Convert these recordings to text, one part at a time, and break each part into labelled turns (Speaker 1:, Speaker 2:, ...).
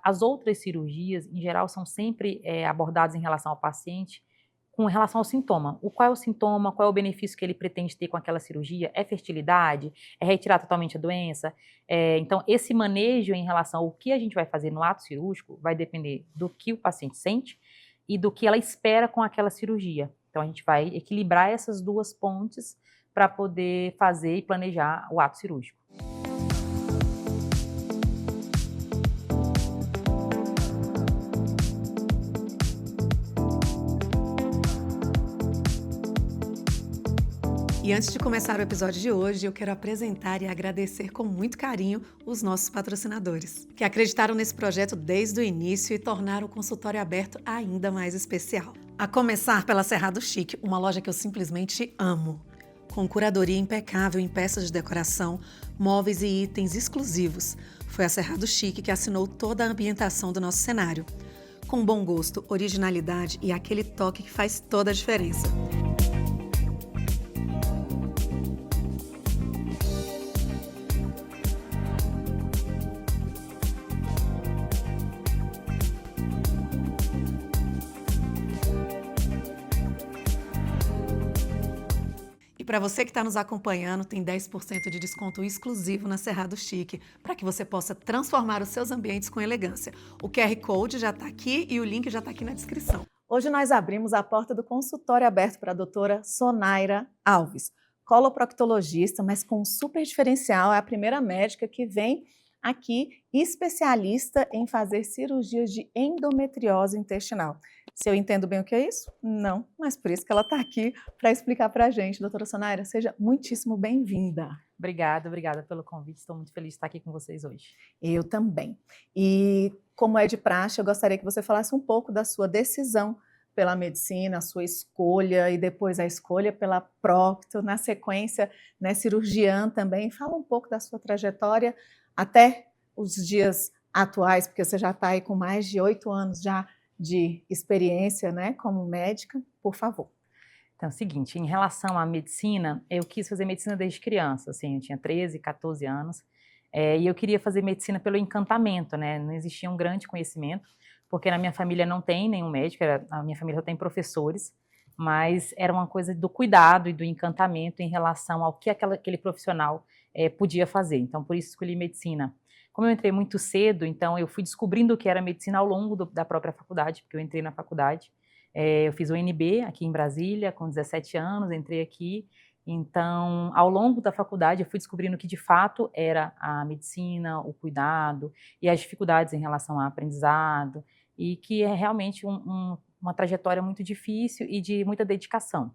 Speaker 1: As outras cirurgias, em geral, são sempre abordadas em relação ao paciente com relação ao sintoma. Qual é o sintoma, qual é o benefício que ele pretende ter com aquela cirurgia? É fertilidade? É retirar totalmente a doença? Então, esse manejo em relação ao que a gente vai fazer no ato cirúrgico vai depender do que o paciente sente e do que ela espera com aquela cirurgia. Então, a gente vai equilibrar essas duas pontes para poder fazer e planejar o ato cirúrgico.
Speaker 2: E antes de começar o episódio de hoje, eu quero apresentar e agradecer com muito carinho os nossos patrocinadores, que acreditaram nesse projeto desde o início e tornaram o consultório aberto ainda mais especial. A começar pela Cerrado Chic, uma loja que eu simplesmente amo. Com curadoria impecável em peças de decoração, móveis e itens exclusivos. Foi a Cerrado Chic que assinou toda a ambientação do nosso cenário. Com bom gosto, originalidade e aquele toque que faz toda a diferença. Para você que está nos acompanhando, tem 10% de desconto exclusivo na Cerrado Chic, para que você possa transformar os seus ambientes com elegância. O QR Code já está aqui e o link já está aqui na descrição. Hoje nós abrimos a porta do consultório aberto para a doutora Sonaira Alves, coloproctologista, mas com um super diferencial, é a primeira médica que vem aqui especialista em fazer cirurgias de endometriose intestinal. Se eu entendo bem o que é isso? Não, mas por isso que ela está aqui para explicar para a gente. Doutora Sonaira, seja muitíssimo bem-vinda.
Speaker 1: Obrigada pelo convite, estou muito feliz de estar aqui com vocês hoje.
Speaker 2: Eu também. E como é de praxe, eu gostaria que você falasse um pouco da sua decisão pela medicina, a sua escolha e depois a escolha pela procto, na sequência, né, cirurgiã também. Fala um pouco da sua trajetória até os dias atuais, porque você já está aí com mais de 8 anos já de experiência, né, como médica, por favor.
Speaker 1: Então, é o seguinte, em relação à medicina, eu quis fazer medicina desde criança, assim, eu tinha 13, 14 anos, e eu queria fazer medicina pelo encantamento, né, não existia um grande conhecimento, porque na minha família não tem nenhum médico, a minha família só tem professores, mas era uma coisa do cuidado e do encantamento em relação ao que aquele profissional podia fazer, então por isso escolhi medicina. Como eu entrei muito cedo, então eu fui descobrindo o que era medicina ao longo da própria faculdade, porque eu entrei na faculdade, eu fiz o UNB aqui em Brasília, com 17 anos, entrei aqui, então ao longo da faculdade eu fui descobrindo que de fato era a medicina, o cuidado e as dificuldades em relação ao aprendizado, e que é realmente uma trajetória muito difícil e de muita dedicação.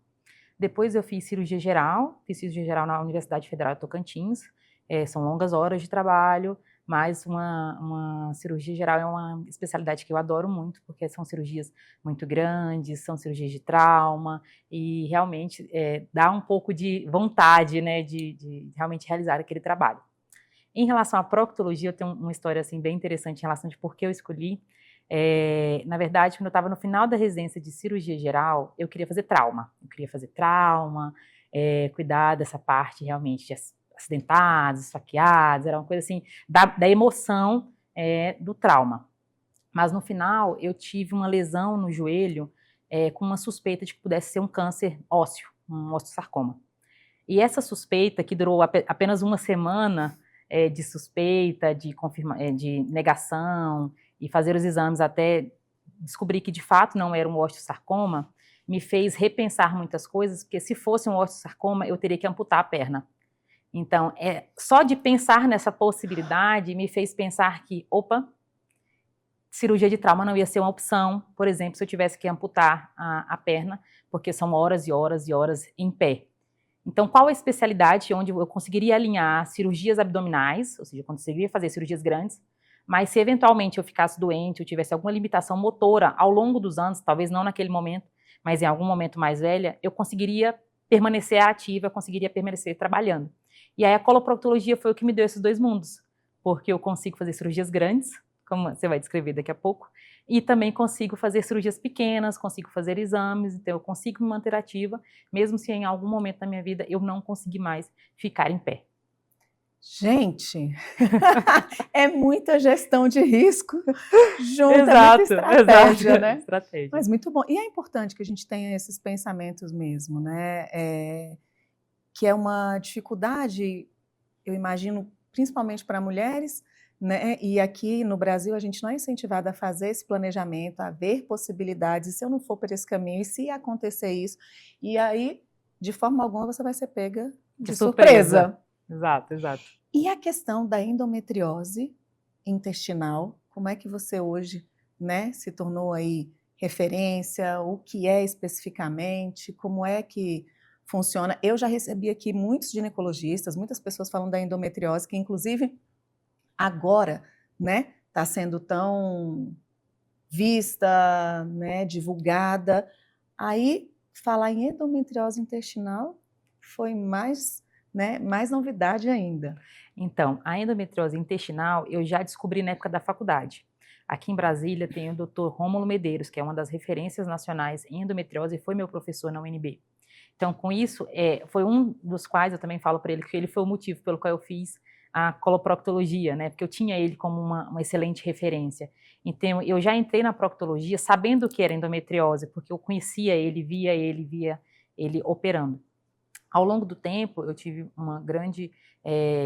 Speaker 1: Depois eu fiz cirurgia geral na Universidade Federal de Tocantins, são longas horas de trabalho, mas uma cirurgia geral é uma especialidade que eu adoro muito, porque são cirurgias muito grandes, são cirurgias de trauma, e realmente dá um pouco de vontade, né, de realmente realizar aquele trabalho. Em relação à proctologia, eu tenho uma história assim, bem interessante em relação de por que eu escolhi. Na verdade, quando eu estava no final da residência de cirurgia geral, eu queria fazer trauma. Cuidar dessa parte realmente de acidentados, esfaqueados, era uma coisa assim, da emoção do trauma. Mas no final, eu tive uma lesão no joelho com uma suspeita de que pudesse ser um câncer ósseo, um osteosarcoma. E essa suspeita, que durou apenas uma semana de suspeita, de negação, e fazer os exames até descobrir que de fato não era um osteosarcoma, me fez repensar muitas coisas, porque se fosse um osteosarcoma, eu teria que amputar a perna. Então, só de pensar nessa possibilidade me fez pensar que, cirurgia de trauma não ia ser uma opção, por exemplo, se eu tivesse que amputar a perna, porque são horas e horas e horas em pé. Então, qual a especialidade onde eu conseguiria alinhar cirurgias abdominais, ou seja, eu conseguiria fazer cirurgias grandes, mas se eventualmente eu ficasse doente, eu tivesse alguma limitação motora ao longo dos anos, talvez não naquele momento, mas em algum momento mais velha, eu conseguiria permanecer ativa, conseguiria permanecer trabalhando. E aí a coloproctologia foi o que me deu esses dois mundos, porque eu consigo fazer cirurgias grandes, como você vai descrever daqui a pouco, e também consigo fazer cirurgias pequenas, consigo fazer exames, então eu consigo me manter ativa, mesmo se em algum momento da minha vida eu não conseguir mais ficar em pé.
Speaker 2: Gente, é muita gestão de risco junto, é muita
Speaker 1: Exato,
Speaker 2: estratégia,
Speaker 1: exato,
Speaker 2: né?
Speaker 1: estratégia.
Speaker 2: Mas muito bom. E é importante que a gente tenha esses pensamentos mesmo, né? Que é uma dificuldade, eu imagino, principalmente para mulheres, né? E aqui no Brasil a gente não é incentivada a fazer esse planejamento, a ver possibilidades, e se eu não for por esse caminho, e se acontecer isso, e aí, de forma alguma, você vai ser pega
Speaker 1: De
Speaker 2: de
Speaker 1: surpresa.
Speaker 2: surpresa.
Speaker 1: Exato, exato.
Speaker 2: E a questão da endometriose intestinal, como é que você hoje, né, se tornou aí referência, o que é especificamente, como é que funciona? Eu já recebi aqui muitos ginecologistas, muitas pessoas falando da endometriose, que inclusive agora, né, está sendo tão vista, né, divulgada. Aí, falar em endometriose intestinal foi mais, né, mais novidade ainda.
Speaker 1: Então, a endometriose intestinal eu já descobri na época da faculdade. Aqui em Brasília tem o Dr. Rômulo Medeiros, que é uma das referências nacionais em endometriose e foi meu professor na UNB. Então, com isso, foi um dos quais eu também falo para ele que ele foi o motivo pelo qual eu fiz a coloproctologia, né? Porque eu tinha ele como uma excelente referência. Então, eu já entrei na proctologia sabendo o que era endometriose, porque eu conhecia ele, via ele operando. Ao longo do tempo, eu tive uma grande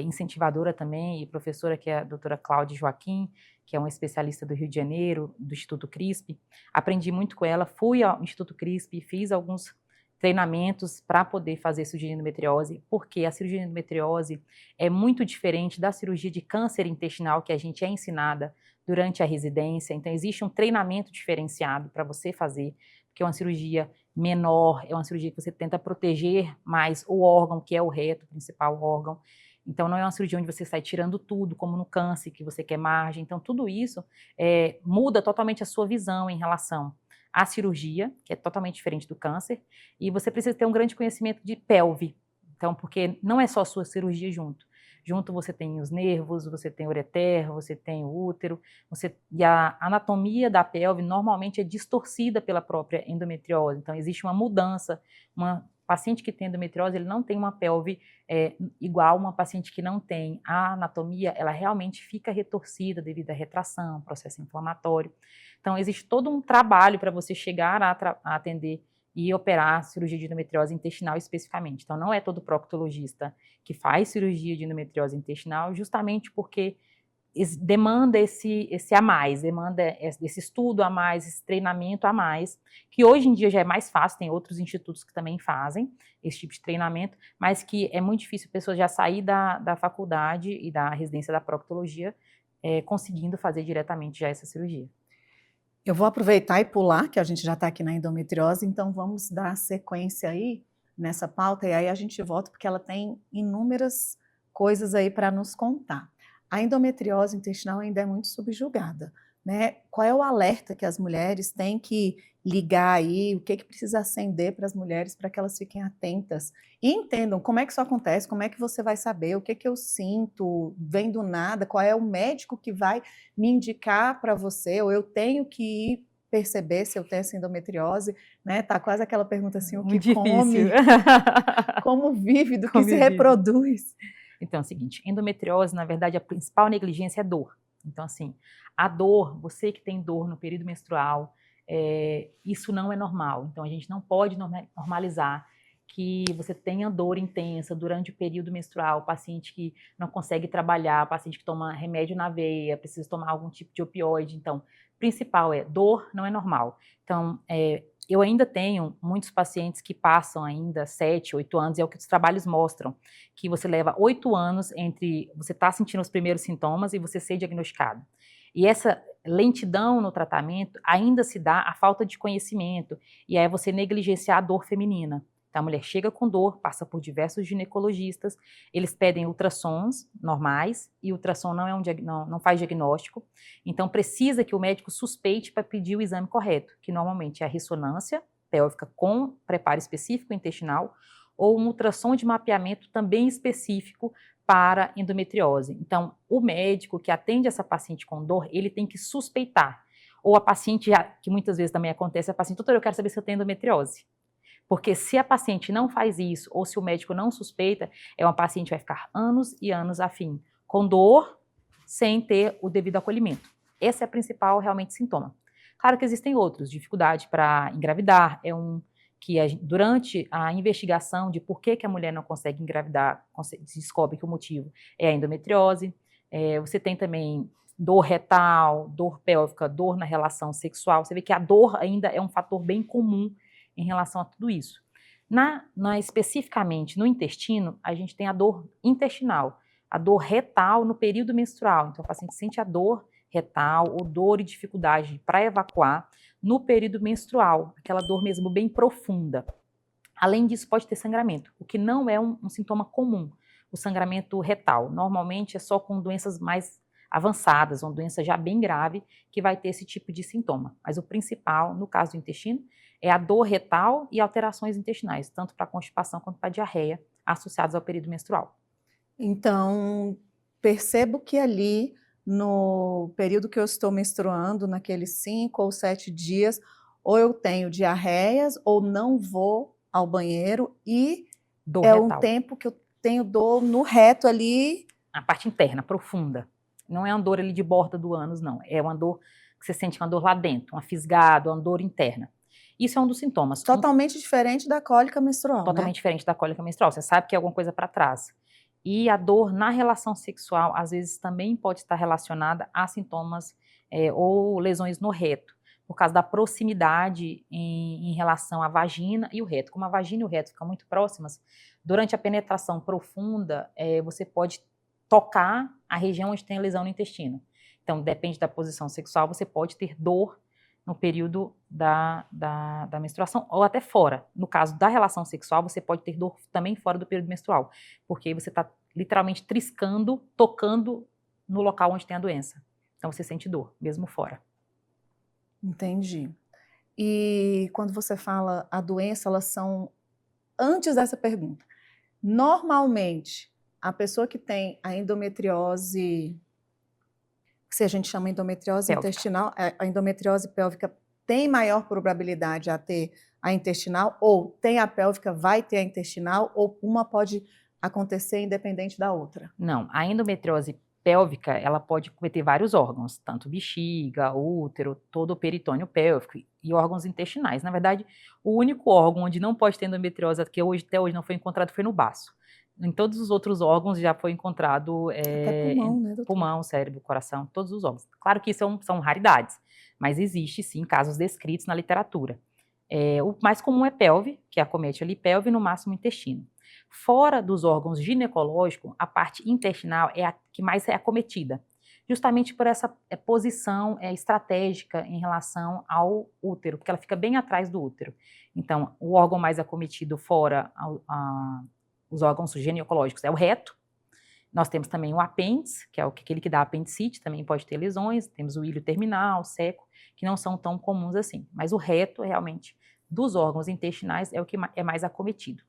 Speaker 1: incentivadora também e professora, que é a doutora Cláudia Joaquim, que é uma especialista do Rio de Janeiro, do Instituto CRISP. Aprendi muito com ela, fui ao Instituto CRISP, fiz alguns treinamentos para poder fazer cirurgia de endometriose, porque a cirurgia de endometriose é muito diferente da cirurgia de câncer intestinal que a gente é ensinada durante a residência. Então, existe um treinamento diferenciado para você fazer, porque é uma cirurgia menor, é uma cirurgia que você tenta proteger mais o órgão, que é o reto, o principal órgão. Então, não é uma cirurgia onde você sai tirando tudo, como no câncer, que você quer margem. Então, tudo isso muda totalmente a sua visão em relação à cirurgia, que é totalmente diferente do câncer, e você precisa ter um grande conhecimento de pelve. Então, porque não é só a sua cirurgia junto. Junto você tem os nervos, você tem o ureter, você tem o útero, e a anatomia da pelve normalmente é distorcida pela própria endometriose. Então, existe uma mudança. Uma paciente que tem endometriose, ele não tem uma pelve igual uma paciente que não tem. A anatomia, ela realmente fica retorcida devido à retração, processo inflamatório. Então, existe todo um trabalho para você chegar a atender e operar cirurgia de endometriose intestinal especificamente. Então, não é todo proctologista que faz cirurgia de endometriose intestinal, justamente porque demanda esse a mais, demanda esse estudo a mais, esse treinamento a mais, que hoje em dia já é mais fácil, tem outros institutos que também fazem esse tipo de treinamento, mas que é muito difícil a pessoa já sair da faculdade e da residência da proctologia conseguindo fazer diretamente já essa cirurgia.
Speaker 2: Eu vou aproveitar e pular, que a gente já está aqui na endometriose, então vamos dar sequência aí nessa pauta, e aí a gente volta, porque ela tem inúmeras coisas aí para nos contar. A endometriose intestinal ainda é muito subjugada, né? Qual é o alerta que as mulheres têm que ligar aí, o que precisa acender para as mulheres para que elas fiquem atentas e entendam como é que isso acontece, como é que você vai saber, o que eu sinto, vem do nada, qual é o médico que vai me indicar para você, ou eu tenho que ir perceber se eu tenho essa endometriose, né? Tá quase aquela pergunta assim, o que
Speaker 1: Muito difícil.
Speaker 2: come, como vive, do que
Speaker 1: Como
Speaker 2: se
Speaker 1: vive.
Speaker 2: reproduz.
Speaker 1: Então é o seguinte, endometriose, na verdade, a principal negligência é dor. Então, assim, a dor, você que tem dor no período menstrual, isso não é normal. Então, a gente não pode normalizar que você tenha dor intensa durante o período menstrual, paciente que não consegue trabalhar, paciente que toma remédio na veia, precisa tomar algum tipo de opioide. Então, principal é dor não é normal. Então, eu ainda tenho muitos pacientes que passam ainda 7, 8 anos, e é o que os trabalhos mostram, que você leva 8 anos entre você estar sentindo os primeiros sintomas e você ser diagnosticado. E essa lentidão no tratamento ainda se dá à falta de conhecimento, e aí você negligenciar a dor feminina. Então, a mulher chega com dor, passa por diversos ginecologistas, eles pedem ultrassons normais, e ultrassom não faz diagnóstico, então precisa que o médico suspeite para pedir o exame correto, que normalmente é a ressonância pélvica com preparo específico intestinal, ou um ultrassom de mapeamento também específico para endometriose. Então, o médico que atende essa paciente com dor, ele tem que suspeitar. Ou a paciente, que muitas vezes também acontece, a paciente, doutor, eu quero saber se eu tenho endometriose. Porque se a paciente não faz isso, ou se o médico não suspeita, é uma paciente que vai ficar anos e anos a fim, com dor, sem ter o devido acolhimento. Esse é o principal, realmente, sintoma. Claro que existem outros, dificuldade para engravidar, durante a investigação de por que a mulher não consegue engravidar, se descobre que o motivo é a endometriose. Você tem também dor retal, dor pélvica, dor na relação sexual. Você vê que a dor ainda é um fator bem comum em relação a tudo isso. Especificamente no intestino, a gente tem a dor intestinal, a dor retal no período menstrual. Então, a paciente sente a dor retal ou dor e dificuldade para evacuar no período menstrual, aquela dor mesmo bem profunda. Além disso, pode ter sangramento, o que não é um sintoma comum, o sangramento retal. Normalmente é só com doenças mais avançadas, uma doença já bem grave, que vai ter esse tipo de sintoma. Mas o principal, no caso do intestino, é a dor retal e alterações intestinais, tanto para constipação quanto para diarreia, associados ao período menstrual.
Speaker 2: Então, percebo que ali, no período que eu estou menstruando, naqueles 5 ou 7 dias, ou eu tenho diarreias, ou não vou ao banheiro, e
Speaker 1: Dor
Speaker 2: é
Speaker 1: retal.
Speaker 2: um tempo que eu tenho dor no reto ali.
Speaker 1: A parte interna, profunda. Não é uma dor ali de borda do ânus, não. É uma dor que você sente uma dor lá dentro, uma fisgada, uma dor interna. Isso é um dos sintomas.
Speaker 2: Totalmente diferente da cólica menstrual,
Speaker 1: Totalmente diferente da cólica menstrual. Você sabe que é alguma coisa para trás. E a dor na relação sexual, às vezes, também pode estar relacionada a sintomas ou lesões no reto, por causa da proximidade em relação à vagina e o reto. Como a vagina e o reto ficam muito próximas, durante a penetração profunda, você pode tocar a região onde tem a lesão no intestino. Então, depende da posição sexual, você pode ter dor no período da menstruação, ou até fora. No caso da relação sexual, você pode ter dor também fora do período menstrual, porque você está literalmente triscando, tocando no local onde tem a doença. Então, você sente dor, mesmo fora.
Speaker 2: Entendi. E quando você fala a doença, elas são, antes dessa pergunta, normalmente, a pessoa que tem a endometriose, que a gente chama endometriose
Speaker 1: Pélvica.
Speaker 2: intestinal, a endometriose pélvica tem maior probabilidade a ter a intestinal, ou tem a pélvica, vai ter a intestinal, ou uma pode acontecer independente da outra?
Speaker 1: Não, a endometriose pélvica, ela pode cometer vários órgãos, tanto bexiga, útero, todo o peritônio pélvico e órgãos intestinais. Na verdade, o único órgão onde não pode ter endometriose, que até hoje não foi encontrado, foi no baço. Em todos os outros órgãos já foi encontrado
Speaker 2: Até pulmão, né, doutor?
Speaker 1: pulmão, cérebro, coração, todos os órgãos. Claro que são raridades, mas existe sim casos descritos na literatura. O mais comum é pelve, que acomete ali pelve e no máximo intestino. Fora dos órgãos ginecológicos, a parte intestinal é a que mais é acometida, justamente por essa posição estratégica em relação ao útero, porque ela fica bem atrás do útero. Então, o órgão mais acometido fora os órgãos ginecológicos é o reto. Nós temos também o apêndice, que é aquele que dá apendicite, também pode ter lesões. Temos o ilho terminal, seco, que não são tão comuns assim. Mas o reto, realmente, dos órgãos intestinais é o que é mais acometido.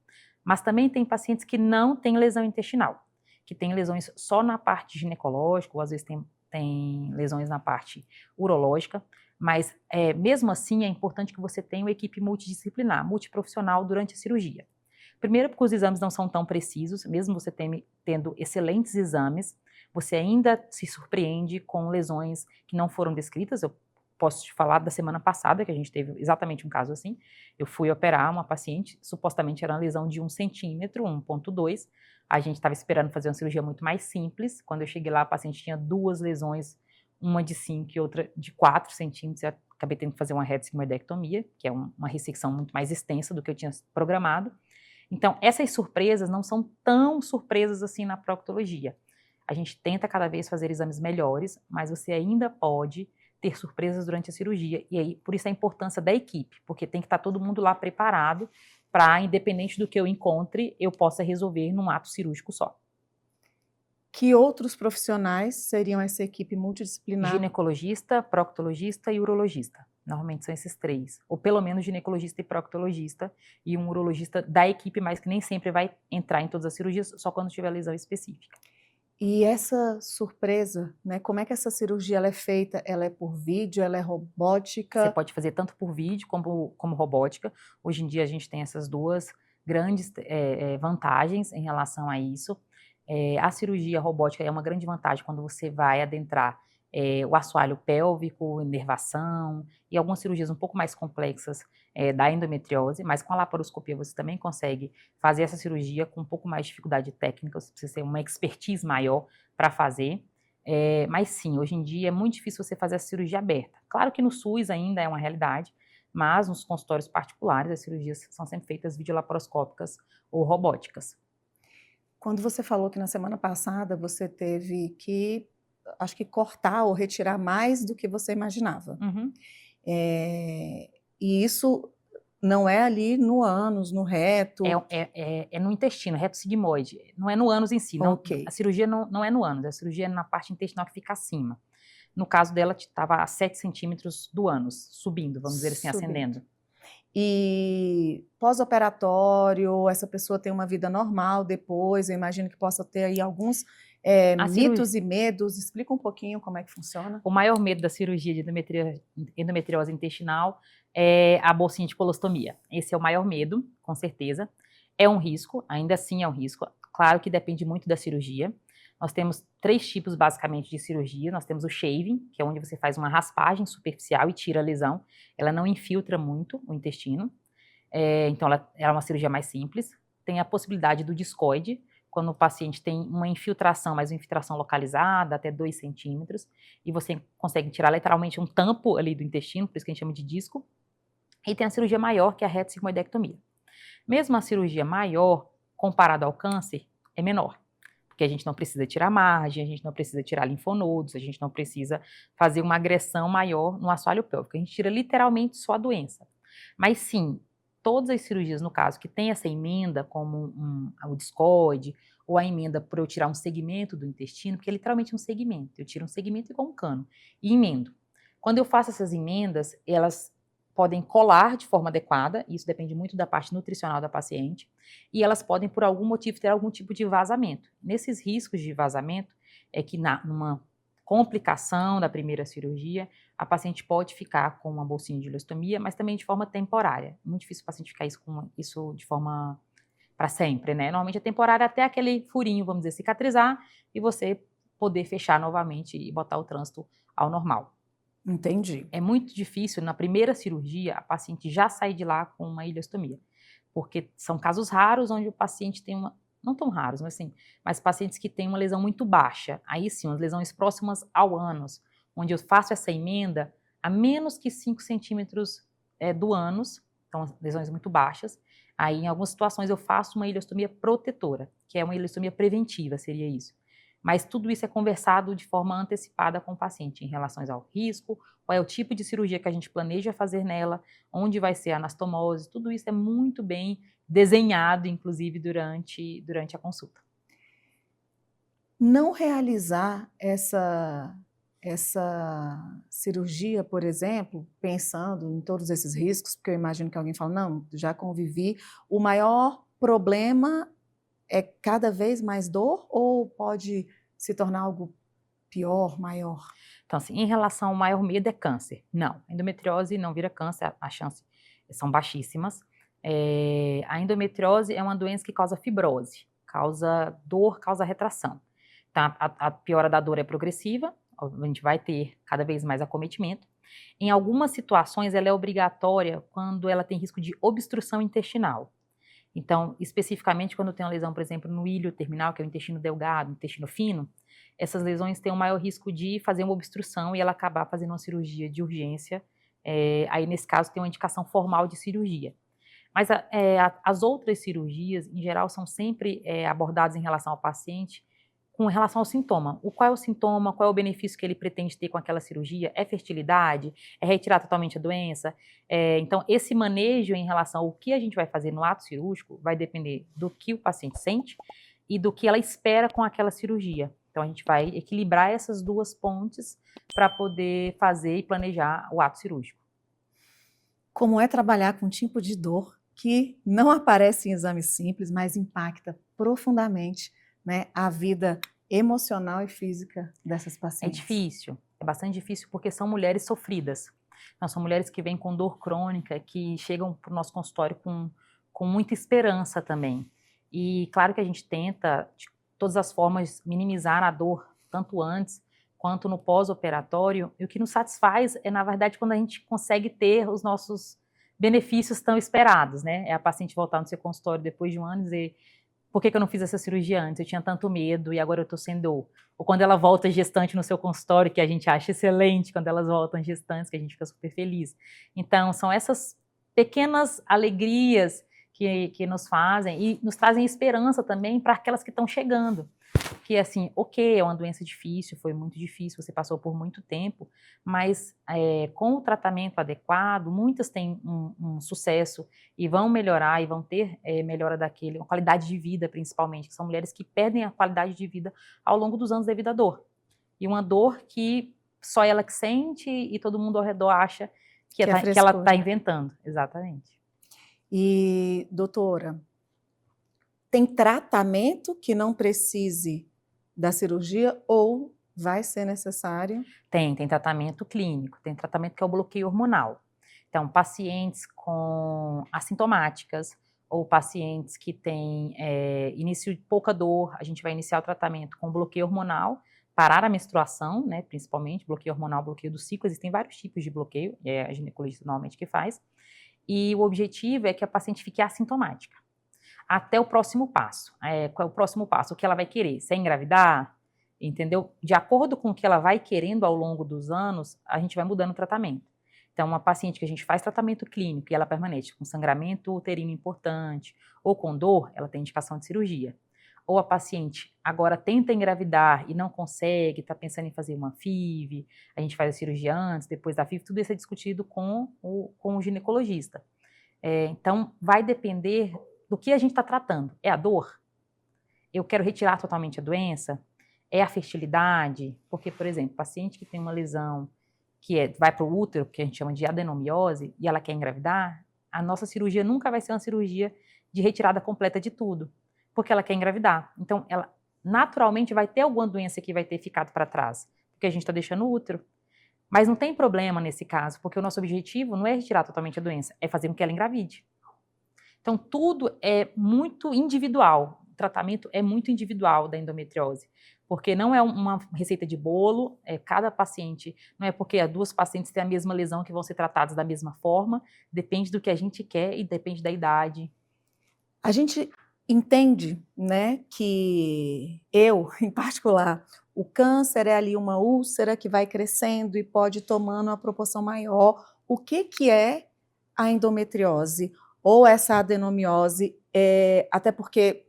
Speaker 1: Mas também tem pacientes que não têm lesão intestinal, que têm lesões só na parte ginecológica, ou às vezes tem lesões na parte urológica. Mas, mesmo assim, é importante que você tenha uma equipe multidisciplinar, multiprofissional durante a cirurgia. Primeiro, porque os exames não são tão precisos, mesmo você tendo excelentes exames, você ainda se surpreende com lesões que não foram descritas. Eu posso te falar da semana passada, que a gente teve exatamente um caso assim. Eu fui operar uma paciente, supostamente era uma lesão de 1 centímetro, 1,2. A gente estava esperando fazer uma cirurgia muito mais simples. Quando eu cheguei lá, a paciente tinha 2 lesões, uma de 5 e outra de 4 centímetros. Eu acabei tendo que fazer uma retsigmoidectomia, que é uma ressecção muito mais extensa do que eu tinha programado. Então, essas surpresas não são tão surpresas assim na proctologia. A gente tenta cada vez fazer exames melhores, mas você ainda pode ter surpresas durante a cirurgia. E aí, por isso a importância da equipe, porque tem que estar todo mundo lá preparado para, independente do que eu encontre, eu possa resolver num ato cirúrgico só.
Speaker 2: Que outros profissionais seriam essa equipe multidisciplinar?
Speaker 1: Ginecologista, proctologista e urologista. Normalmente são esses 3, ou pelo menos ginecologista e proctologista, e um urologista da equipe, mas que nem sempre vai entrar em todas as cirurgias, só quando tiver lesão específica.
Speaker 2: E essa surpresa, né? Como é que essa cirurgia ela é feita? Ela é por vídeo, ela é
Speaker 1: Você
Speaker 2: robótica?
Speaker 1: pode fazer tanto por vídeo como robótica. Hoje em dia a gente tem essas duas grandes vantagens em relação a isso. A cirurgia robótica é uma grande vantagem quando você vai adentrar o assoalho pélvico, inervação e algumas cirurgias um pouco mais complexas da endometriose, mas com a laparoscopia você também consegue fazer essa cirurgia com um pouco mais de dificuldade técnica, você precisa ter uma expertise maior para fazer. Mas sim, hoje em dia é muito difícil você fazer a cirurgia aberta. Claro que no SUS ainda é uma realidade, mas nos consultórios particulares as cirurgias são sempre feitas videolaparoscópicas ou robóticas.
Speaker 2: Quando você falou que na semana passada você teve que, acho que cortar ou retirar mais do que você imaginava.
Speaker 1: Uhum.
Speaker 2: E isso não é ali no ânus, no reto.
Speaker 1: É no intestino, reto sigmoide. Não é no ânus em si. Não,
Speaker 2: Ok.
Speaker 1: a cirurgia não é no ânus, a cirurgia é na parte intestinal que fica acima. No caso dela, estava a 7 centímetros do ânus, subindo, vamos dizer assim,
Speaker 2: Subindo.
Speaker 1: ascendendo.
Speaker 2: E pós-operatório, essa pessoa tem uma vida normal depois, eu imagino que possa ter aí alguns mitos e medos. Explica um pouquinho como é que funciona.
Speaker 1: O maior medo da cirurgia de endometriose intestinal é a bolsinha de colostomia. Esse é o maior medo, com certeza. É um risco, ainda assim é um risco. Claro que depende muito da cirurgia. Nós temos 3 tipos, basicamente, de cirurgia. Nós temos o shaving, que é onde você faz uma raspagem superficial e tira a lesão. Ela não infiltra muito o intestino. Então, ela é uma cirurgia mais simples. Tem a possibilidade do discoide, quando o paciente tem uma infiltração, mas uma infiltração localizada, até 2 centímetros, e você consegue tirar literalmente um tampo ali do intestino, por isso que a gente chama de disco. E tem a cirurgia maior, que é a reto-sigmoidectomia. Mesmo a cirurgia maior, comparado ao câncer, é menor. Porque a gente não precisa tirar margem, a gente não precisa tirar linfonodos, a gente não precisa fazer uma agressão maior no assoalho pélvico. A gente tira literalmente só a doença. Mas sim, todas as cirurgias, no caso, que tem essa emenda, como o discoide, ou a emenda por eu tirar um segmento do intestino, porque é literalmente um segmento. Eu tiro um segmento igual um cano e emendo. Quando eu faço essas emendas, elas podem colar de forma adequada, isso depende muito da parte nutricional da paciente, e elas podem, por algum motivo, ter algum tipo de vazamento. Nesses riscos de vazamento, é que numa complicação da primeira cirurgia, a paciente pode ficar com uma bolsinha de ileostomia, mas também de forma temporária. É muito difícil o paciente ficar com isso de forma para sempre, né? Normalmente é temporária até aquele furinho, vamos dizer, cicatrizar e você poder fechar novamente e botar o trânsito ao normal.
Speaker 2: Entendi.
Speaker 1: É muito difícil, na primeira cirurgia, a paciente já sair de lá com uma ileostomia, porque são casos raros onde o paciente tem uma, não tão raros, mas assim, mas pacientes que têm uma lesão muito baixa, aí sim, as lesões próximas ao ânus, onde eu faço essa emenda a menos que 5 centímetros do ânus, então lesões muito baixas, aí em algumas situações eu faço uma ileostomia protetora, que é uma ileostomia preventiva, seria isso. Mas tudo isso é conversado de forma antecipada com o paciente em relação ao risco, qual é o tipo de cirurgia que a gente planeja fazer nela, onde vai ser a anastomose, tudo isso é muito bem desenhado, inclusive, durante a consulta.
Speaker 2: Não realizar essa cirurgia, por exemplo, pensando em todos esses riscos, porque eu imagino que alguém fala, não, já convivi, o maior problema é cada vez mais dor ou pode se tornar algo pior, maior?
Speaker 1: Então, assim, em relação ao maior medo é câncer. Não, endometriose não vira câncer, as chances são baixíssimas. A endometriose é uma doença que causa fibrose, causa dor, causa retração. Então, a piora da dor é progressiva, a gente vai ter cada vez mais acometimento. Em algumas situações, ela é obrigatória quando ela tem risco de obstrução intestinal. Então, especificamente quando tem uma lesão, por exemplo, no ilho terminal, que é o intestino delgado, intestino fino, essas lesões têm o maior risco de fazer uma obstrução e ela acabar fazendo uma cirurgia de urgência. Aí, nesse caso, tem uma indicação formal de cirurgia. Mas as outras cirurgias, em geral, são sempre abordadas em relação ao paciente com relação ao sintoma. Qual é o sintoma, qual é o benefício que ele pretende ter com aquela cirurgia? É fertilidade? É retirar totalmente a doença? Então, esse manejo em relação ao que a gente vai fazer no ato cirúrgico vai depender do que o paciente sente e do que ela espera com aquela cirurgia. Então, a gente vai equilibrar essas duas pontes para poder fazer e planejar o ato cirúrgico.
Speaker 2: Como é trabalhar com um tipo de dor que não aparece em exames simples, mas impacta profundamente, né, a vida emocional e física dessas
Speaker 1: É
Speaker 2: pacientes?
Speaker 1: difícil, é bastante difícil porque são mulheres sofridas. Então, são mulheres que vêm com dor crônica, que chegam para o nosso consultório com muita esperança também. E claro que a gente tenta, de todas as formas, minimizar a dor, tanto antes quanto no pós-operatório. E o que nos satisfaz é, na verdade, quando a gente consegue ter os nossos benefícios tão esperados, né? É a paciente voltar no seu consultório depois de um ano e dizer: por que eu não fiz essa cirurgia antes? Eu tinha tanto medo e agora eu estou sem dor. Ou quando ela volta gestante no seu consultório, que a gente acha excelente, quando elas voltam gestantes, que a gente fica super feliz. Então, são essas pequenas alegrias que nos fazem e nos trazem esperança também para aquelas que estão chegando. Que assim, ok, é uma doença difícil, foi muito difícil, você passou por muito tempo, mas com o tratamento adequado, muitas têm um sucesso e vão melhorar e vão ter melhora daquele, uma qualidade de vida principalmente, que são mulheres que perdem a qualidade de vida ao longo dos anos devido à dor. E uma dor que só ela que sente e todo mundo ao redor acha que ela está inventando. Exatamente.
Speaker 2: E, doutora, tem tratamento que não precise da cirurgia ou vai ser necessário?
Speaker 1: Tem tratamento clínico, tem tratamento que é o bloqueio hormonal. Então, pacientes assintomáticas ou pacientes que têm início de pouca dor, a gente vai iniciar o tratamento com bloqueio hormonal, parar a menstruação, né, principalmente, bloqueio hormonal, bloqueio do ciclo, existem vários tipos de bloqueio, é a ginecologista normalmente que faz, e o objetivo é que a paciente fique assintomática. Até o próximo passo. Qual é o próximo passo? O que ela vai querer? Se é engravidar? Entendeu? De acordo com o que ela vai querendo ao longo dos anos, a gente vai mudando o tratamento. Então, uma paciente que a gente faz tratamento clínico e ela permanece com sangramento uterino importante ou com dor, ela tem indicação de cirurgia. Ou a paciente agora tenta engravidar e não consegue, está pensando em fazer uma FIV, a gente faz a cirurgia antes, depois da FIV, tudo isso é discutido com o ginecologista. Então, vai depender do que a gente está tratando. É a dor? Eu quero retirar totalmente a doença? É a fertilidade? Porque, por exemplo, paciente que tem uma lesão que vai para o útero, que a gente chama de adenomiose, e ela quer engravidar, a nossa cirurgia nunca vai ser uma cirurgia de retirada completa de tudo, porque ela quer engravidar. Então, ela naturalmente vai ter alguma doença que vai ter ficado para trás, porque a gente está deixando o útero. Mas não tem problema nesse caso, porque o nosso objetivo não é retirar totalmente a doença, é fazer com que ela engravide. Então, tudo é muito individual, o tratamento é muito individual da endometriose, porque não é uma receita de bolo, cada paciente, não é porque as duas pacientes têm a mesma lesão que vão ser tratadas da mesma forma, depende do que a gente quer e depende da idade.
Speaker 2: A gente entende, né, que em particular, o câncer é ali uma úlcera que vai crescendo e pode ir tomando uma proporção maior. O que é a endometriose ou essa adenomiose? Até porque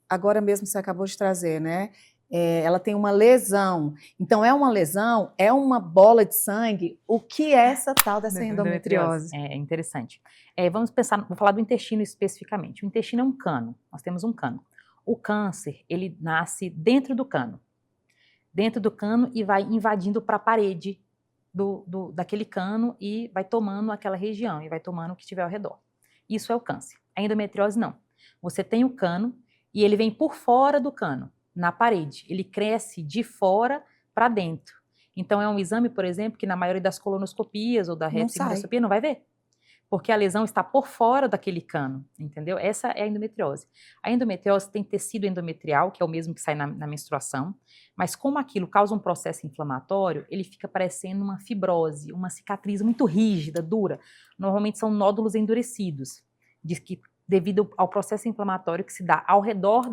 Speaker 2: agora mesmo você acabou de trazer, né? Ela tem uma lesão. Então, é uma lesão? É uma bola de sangue? O que é essa tal dessa endometriose?
Speaker 1: É interessante. Vamos pensar, vou falar do intestino especificamente. O intestino é um cano, nós temos um cano. O câncer, ele nasce dentro do cano e vai invadindo para a parede daquele cano e vai tomando aquela região e vai tomando o que estiver ao redor. Isso é o câncer. A endometriose não. Você tem o cano e ele vem por fora do cano, na parede. Ele cresce de fora para dentro. Então, é um exame, por exemplo, que na maioria das colonoscopias ou da retinosscopia não vai ver. Porque a lesão está por fora daquele cano, entendeu? Essa é a endometriose. A endometriose tem tecido endometrial, que é o mesmo que sai na menstruação, mas como aquilo causa um processo inflamatório, ele fica parecendo uma fibrose, uma cicatriz muito rígida, dura. Normalmente são nódulos endurecidos, devido ao processo inflamatório que se dá ao redor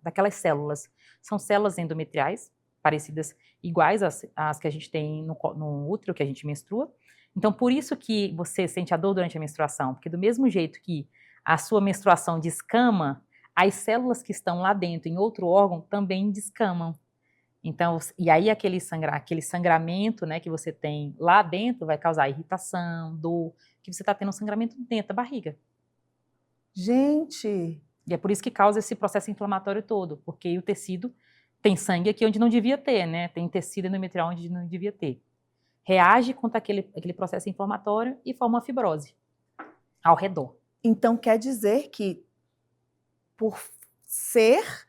Speaker 1: daquelas células. São células endometriais, parecidas, iguais às que a gente tem no útero, que a gente menstrua. Então, por isso que você sente a dor durante a menstruação, porque do mesmo jeito que a sua menstruação descama, as células que estão lá dentro, em outro órgão, também descamam. Então, e aí aquele sangramento, né, que você tem lá dentro vai causar irritação, dor, que você está tendo um sangramento dentro da barriga.
Speaker 2: Gente!
Speaker 1: E é por isso que causa esse processo inflamatório todo, porque o tecido tem sangue aqui onde não devia ter, né? Tem tecido endometrial onde não devia ter. Reage contra aquele processo inflamatório e forma uma fibrose ao redor.
Speaker 2: Então, quer dizer que, por ser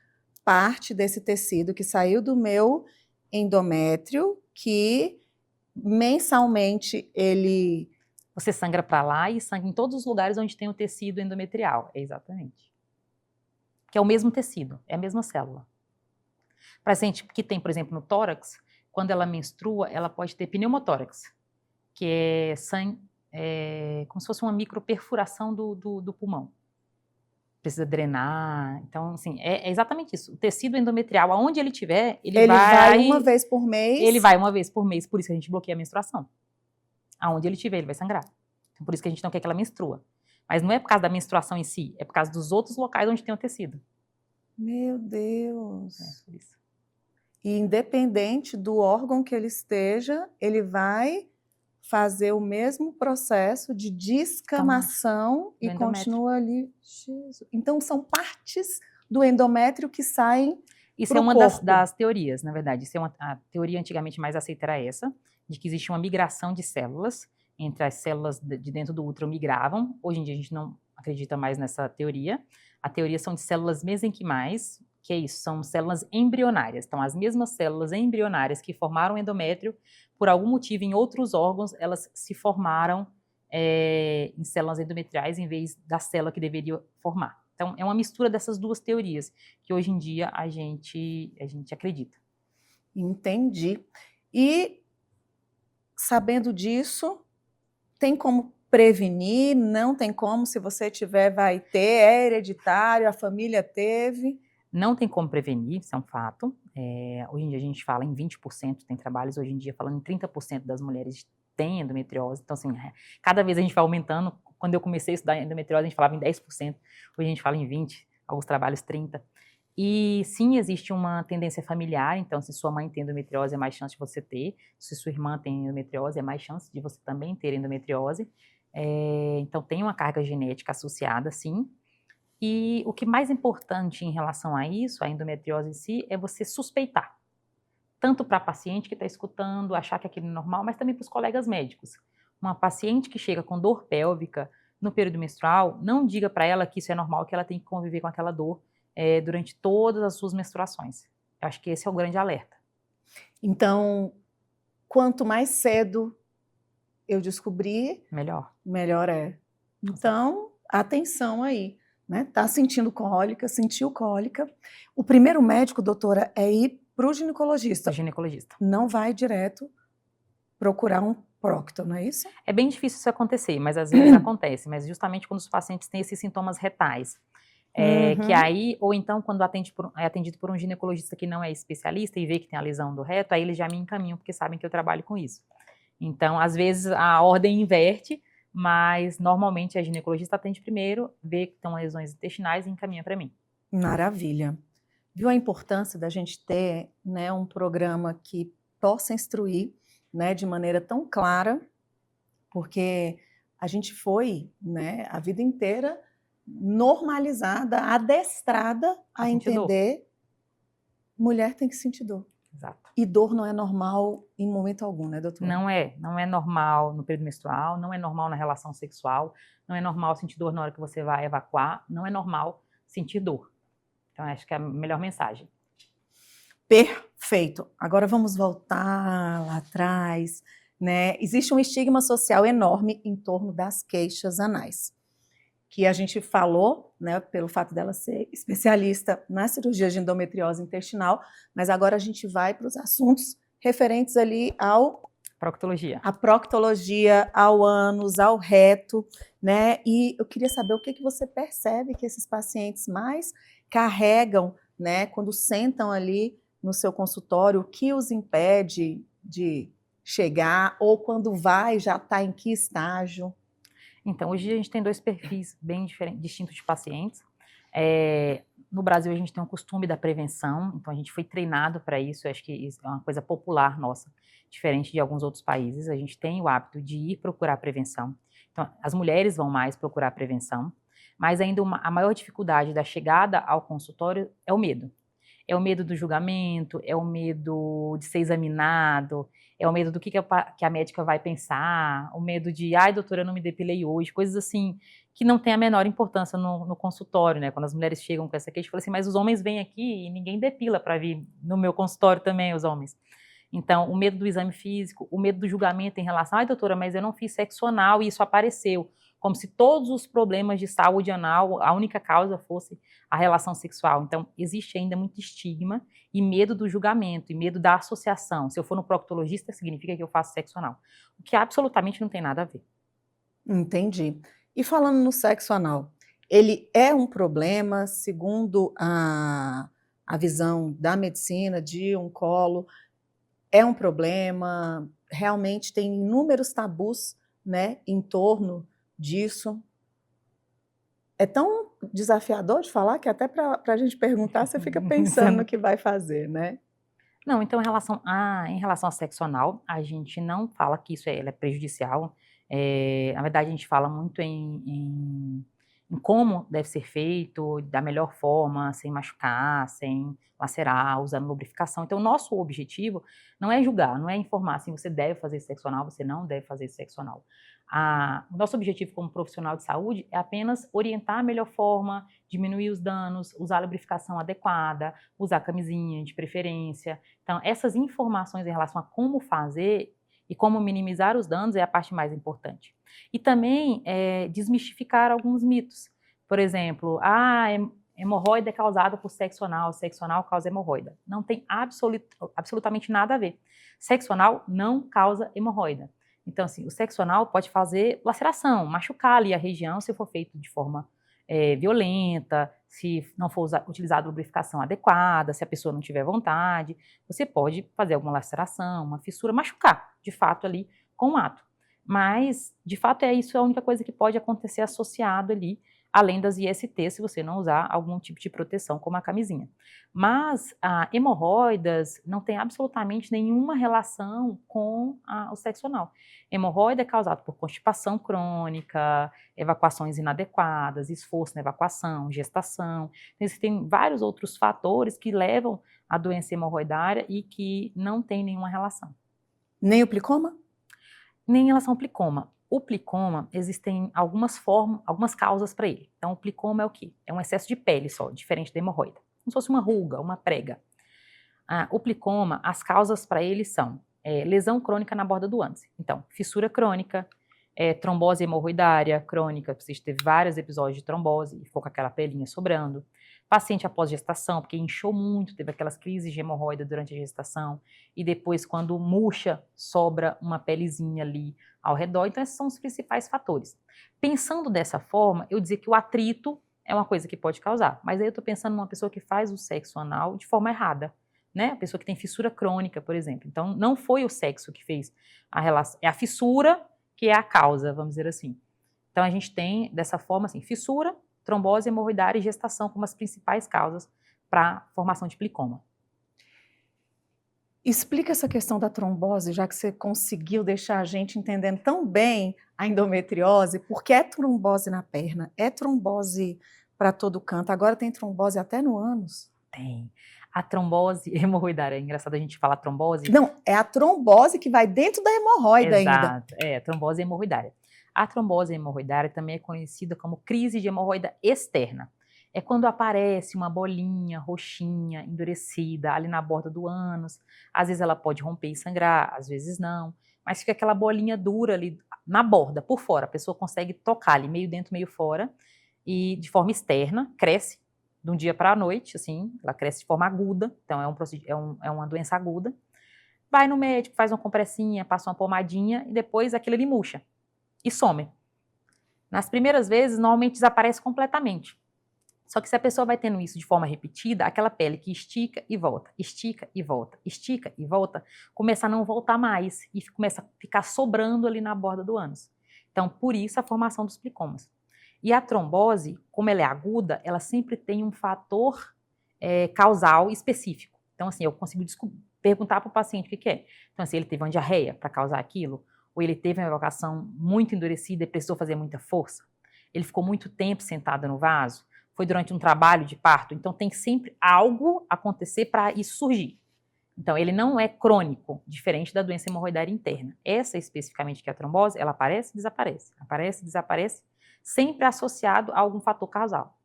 Speaker 3: parte desse tecido que saiu do meu endométrio, que mensalmente ele...
Speaker 1: Você sangra para lá e sangra em todos os lugares onde tem o tecido endometrial. Exatamente. Que é o mesmo tecido, é a mesma célula. Paciente que tem, por exemplo, no tórax, quando ela menstrua, ela pode ter pneumotórax, que é sangue, como se fosse uma microperfuração do pulmão. Precisa drenar. Então, assim, é exatamente isso. O tecido endometrial, aonde ele tiver, ele
Speaker 3: vai uma vez por mês?
Speaker 1: Ele vai uma vez por mês, por isso que a gente bloqueia a menstruação. Aonde ele tiver, ele vai sangrar. Então, por isso que a gente não quer que ela menstrua. Mas não é por causa da menstruação em si, é por causa dos outros locais onde tem o tecido.
Speaker 3: Meu Deus!
Speaker 1: É, por isso.
Speaker 3: E independente do órgão que ele esteja, ele vai fazer o mesmo processo de descamação e continua ali. Jesus. Então, são partes do endométrio que saem.
Speaker 1: Isso é uma das teorias, na verdade. Isso é a teoria antigamente mais aceita era essa, de que existe uma migração de células, entre as células de dentro do útero migravam. Hoje em dia a gente não acredita mais nessa teoria. A teoria são de células mesenquimais, que é isso, são células embrionárias. Então, as mesmas células embrionárias que formaram o endométrio, por algum motivo, em outros órgãos, elas se formaram em células endometriais em vez da célula que deveria formar. Então, é uma mistura dessas duas teorias, que hoje em dia a gente acredita.
Speaker 3: Entendi. E, sabendo disso, tem como prevenir? Não tem como? Se você tiver, vai ter? É hereditário? A família teve?
Speaker 1: Não tem como prevenir, isso é um fato. Hoje em dia a gente fala em 20%, tem trabalhos hoje em dia falando em 30% das mulheres têm endometriose. Então, assim, cada vez a gente vai aumentando. Quando eu comecei a estudar endometriose, a gente falava em 10%. Hoje a gente fala em 20%, alguns trabalhos 30%. E sim, existe uma tendência familiar. Então, se sua mãe tem endometriose, é mais chance de você ter. Se sua irmã tem endometriose, é mais chance de você também ter endometriose. Então, tem uma carga genética associada, sim. E o que mais importante em relação a isso, a endometriose em si, é você suspeitar. Tanto para a paciente que está escutando, achar que aquilo é normal, mas também para os colegas médicos. Uma paciente que chega com dor pélvica no período menstrual, não diga para ela que isso é normal, que ela tem que conviver com aquela dor durante todas as suas menstruações. Eu acho que esse é o grande alerta.
Speaker 3: Então, quanto mais cedo eu descobrir, melhor é. Então, atenção aí. Né? Tá sentindo cólica, sentiu cólica. O primeiro médico, doutora, é ir para o ginecologista. Não vai direto procurar um prócto, não é isso?
Speaker 1: É bem difícil isso acontecer, mas às vezes acontece. Mas justamente quando os pacientes têm esses sintomas retais. Que aí, ou então quando é atendido por um ginecologista que não é especialista e vê que tem a lesão do reto, aí eles já me encaminham, porque sabem que eu trabalho com isso. Então, às vezes, a ordem inverte, mas normalmente a ginecologista atende primeiro, vê que estão lesões intestinais e encaminha para mim.
Speaker 3: Maravilha. Viu a importância da gente ter, né, um programa que possa instruir, né, de maneira tão clara, porque a gente foi, né, a vida inteira normalizada, adestrada a entender mulher tem que sentir dor.
Speaker 1: Exato.
Speaker 3: E dor não é normal em momento algum, né, doutora?
Speaker 1: Não é normal no período menstrual, não é normal na relação sexual, não é normal sentir dor na hora que você vai evacuar, não é normal sentir dor. Então, acho que é a melhor mensagem.
Speaker 3: Perfeito. Agora vamos voltar lá atrás, né? Existe um estigma social enorme em torno das queixas anais, que a gente falou, né, pelo fato dela ser especialista na cirurgia de endometriose intestinal, mas agora a gente vai para os assuntos referentes ali ao...
Speaker 1: A
Speaker 3: proctologia, ao ânus, ao reto, né? E eu queria saber o que você percebe que esses pacientes mais carregam, né, quando sentam ali no seu consultório, o que os impede de chegar, ou quando vai, já está em que estágio?
Speaker 1: Então, hoje a gente tem dois perfis bem distintos de pacientes. No Brasil, a gente tem um costume da prevenção, então a gente foi treinado para isso, eu acho que isso é uma coisa popular nossa, diferente de alguns outros países. A gente tem o hábito de ir procurar prevenção. Então, as mulheres vão mais procurar prevenção, mas ainda a maior dificuldade da chegada ao consultório é o medo. É o medo do julgamento, é o medo de ser examinado, é o medo do que a médica vai pensar, o medo de, ai, doutora, eu não me depilei hoje, coisas assim, que não tem a menor importância no consultório, né? Quando as mulheres chegam com essa queixa, eu falo assim, mas os homens vêm aqui e ninguém depila para vir no meu consultório também, os homens. Então, o medo do exame físico, o medo do julgamento em relação, ai, doutora, mas eu não fiz sexo anal e isso apareceu. Como se todos os problemas de saúde anal, a única causa fosse a relação sexual. Então, existe ainda muito estigma e medo do julgamento, e medo da associação. Se eu for no proctologista, significa que eu faço sexo anal. O que absolutamente não tem nada a ver.
Speaker 3: Entendi. E falando no sexo anal, ele é um problema, segundo a visão da medicina, de oncólogo, é um problema, realmente tem inúmeros tabus, né, em torno disso. É tão desafiador de falar que até para a gente perguntar, você fica pensando no que vai fazer, né?
Speaker 1: Não, então, em relação ao sexo anal, a gente não fala que isso é prejudicial. Na verdade, a gente fala muito em como deve ser feito, da melhor forma, sem machucar, sem lacerar, usando lubrificação. Então, o nosso objetivo não é julgar, não é informar assim, você deve fazer sexo anal, você não deve fazer sexo anal. O nosso objetivo como profissional de saúde é apenas orientar a melhor forma, diminuir os danos, usar a lubrificação adequada, usar camisinha de preferência. Então, essas informações em relação a como fazer e como minimizar os danos é a parte mais importante. E também desmistificar alguns mitos. Por exemplo, hemorroida é causada por sexo anal causa hemorroida. Não tem absolutamente nada a ver. Sexo anal não causa hemorroida. Então, assim, o sexo anal pode fazer laceração, machucar ali a região se for feito de forma violenta, se não for utilizada lubrificação adequada, se a pessoa não tiver vontade, você pode fazer alguma laceração, uma fissura, machucar, de fato, ali com o ato. Mas, de fato, isso é a única coisa que pode acontecer associado ali, além das IST, se você não usar algum tipo de proteção, como a camisinha. Mas hemorroidas não tem absolutamente nenhuma relação com o sexo anal. Hemorroida é causado por constipação crônica, evacuações inadequadas, esforço na evacuação, gestação. Existem vários outros fatores que levam à doença hemorroidária e que não tem nenhuma relação.
Speaker 3: Nem o plicoma?
Speaker 1: Nem em relação ao plicoma. O plicoma, existem algumas causas para ele. Então, o plicoma é o quê? É um excesso de pele só, diferente da hemorroida. Como se fosse uma ruga, uma prega. O plicoma, as causas para ele são lesão crônica na borda do ânus. Então, fissura crônica, trombose hemorroidária crônica, você teve vários episódios de trombose e ficou com aquela pelinha sobrando. Paciente após gestação, porque inchou muito, teve aquelas crises de hemorroida durante a gestação, e depois, quando murcha, sobra uma pelezinha ali ao redor. Então, esses são os principais fatores. Pensando dessa forma, eu dizer que o atrito é uma coisa que pode causar, mas aí eu estou pensando numa pessoa que faz o sexo anal de forma errada, né? A pessoa que tem fissura crônica, por exemplo. Então, não foi o sexo que fez a relação, é a fissura que é a causa, vamos dizer assim. Então, a gente tem, dessa forma, assim, fissura, trombose hemorroidária e gestação como as principais causas para a formação de plicoma.
Speaker 3: Explica essa questão da trombose, já que você conseguiu deixar a gente entendendo tão bem a endometriose, porque é trombose na perna, é trombose para todo canto, agora tem trombose até no ânus.
Speaker 1: Tem. A trombose hemorroidária, é engraçado a gente falar trombose.
Speaker 3: Não, é a trombose que vai dentro da hemorroida ainda.
Speaker 1: Exato, a trombose hemorroidária. A trombose hemorroidária também é conhecida como crise de hemorroida externa. É quando aparece uma bolinha roxinha, endurecida, ali na borda do ânus. Às vezes ela pode romper e sangrar, às vezes não. Mas fica aquela bolinha dura ali na borda, por fora. A pessoa consegue tocar ali, meio dentro, meio fora. E de forma externa, cresce de um dia para a noite, assim. Ela cresce de forma aguda, então é uma doença aguda. Vai no médico, faz uma compressinha, passa uma pomadinha e depois aquilo ali murcha. E some. Nas primeiras vezes, normalmente desaparece completamente. Só que se a pessoa vai tendo isso de forma repetida, aquela pele que estica e volta, estica e volta, estica e volta, começa a não voltar mais e começa a ficar sobrando ali na borda do ânus. Então, por isso a formação dos plicomas. E a trombose, como ela é aguda, ela sempre tem um fator causal específico. Então, assim, eu consigo perguntar para o paciente o que é. Então, assim, ele teve uma diarreia para causar aquilo, ou ele teve uma evacuação muito endurecida e precisou fazer muita força, ele ficou muito tempo sentado no vaso, Foi durante um trabalho de parto? Então tem que sempre algo acontecer para isso surgir. Então ele não é crônico, diferente da doença hemorroidária interna. Essa especificamente, que é a trombose, ela aparece e desaparece, sempre associado a algum fator causal.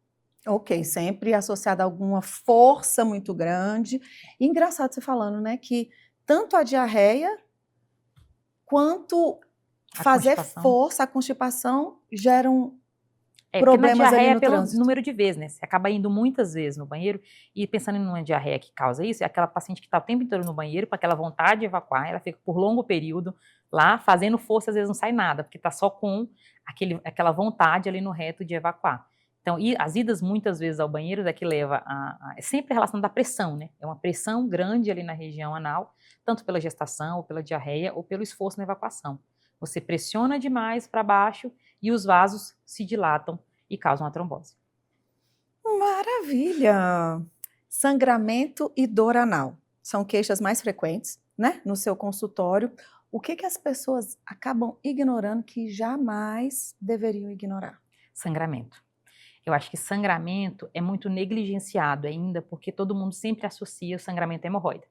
Speaker 3: Ok, sempre associado a alguma força muito grande. E engraçado você falando, né, que tanto a diarreia quanto fazer força, a constipação, geram problemas ali no trânsito.
Speaker 1: Porque na diarreia é pelo número de vezes, né? Você acaba indo muitas vezes no banheiro e pensando em uma diarreia que causa isso, é aquela paciente que está o tempo inteiro no banheiro com aquela vontade de evacuar, ela fica por longo período lá fazendo força, às vezes não sai nada, porque está só com aquela vontade ali no reto de evacuar. Então, as idas muitas vezes ao banheiro é que leva é sempre relacionado à pressão, né? É uma pressão grande ali na região anal, tanto pela gestação, ou pela diarreia, ou pelo esforço na evacuação. Você pressiona demais para baixo e os vasos se dilatam e causam a trombose.
Speaker 3: Maravilha! Sangramento e dor anal são queixas mais frequentes, né, no seu consultório. O que as pessoas acabam ignorando que jamais deveriam ignorar?
Speaker 1: Sangramento. Eu acho que sangramento é muito negligenciado ainda, porque todo mundo sempre associa o sangramento à hemorroida.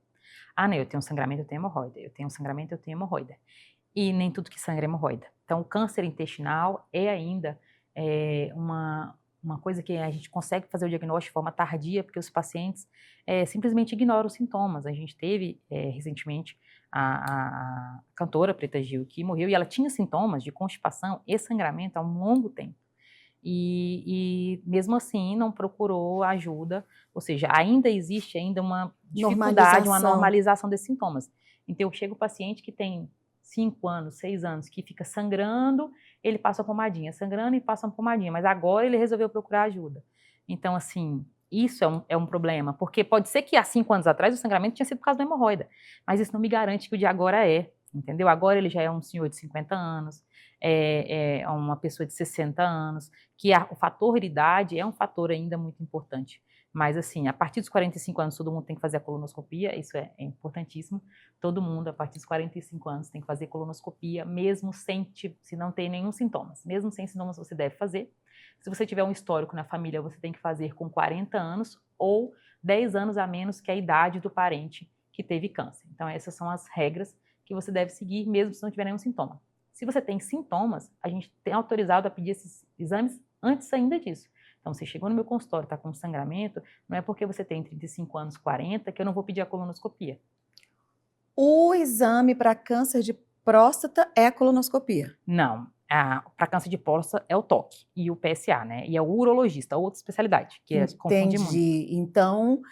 Speaker 1: Ah, não, eu tenho sangramento, eu tenho hemorroida. Eu tenho sangramento, eu tenho hemorroida. E nem tudo que sangra é hemorroida. Então, o câncer intestinal é ainda uma coisa que a gente consegue fazer o diagnóstico de forma tardia, porque os pacientes simplesmente ignoram os sintomas. A gente teve recentemente a cantora Preta Gil, que morreu, e ela tinha sintomas de constipação e sangramento há um longo tempo. E mesmo assim não procurou ajuda, ou seja, ainda existe uma dificuldade, uma normalização desses sintomas. Então eu chego o paciente que tem 5 anos, 6 anos, que fica sangrando, ele passa uma pomadinha, sangrando e passa uma pomadinha, mas agora ele resolveu procurar ajuda. Então assim, isso é um problema, porque pode ser que há 5 anos atrás o sangramento tinha sido por causa da hemorroida, mas isso não me garante que o de agora entendeu? Agora ele já é um senhor de 50 anos, é uma pessoa de 60 anos, que o fator idade é um fator ainda muito importante. Mas assim, a partir dos 45 anos todo mundo tem que fazer a colonoscopia, isso é importantíssimo. Todo mundo, a partir dos 45 anos, tem que fazer colonoscopia, mesmo se não tem nenhum sintomas. Mesmo sem sintomas você deve fazer. Se você tiver um histórico na família, você tem que fazer com 40 anos ou 10 anos a menos que a idade do parente que teve câncer. Então essas são as regras que você deve seguir, mesmo se não tiver nenhum sintoma. Se você tem sintomas, a gente tem autorizado a pedir esses exames antes ainda disso. Então, você chegou no meu consultório, está com sangramento, não é porque você tem 35 anos, 40, que eu não vou pedir a colonoscopia.
Speaker 3: O exame para câncer de próstata é a colonoscopia?
Speaker 1: Não. Para câncer de próstata é o toque e o PSA, né? E é o urologista, outra especialidade, que confunde muito.
Speaker 3: Entendi. Então,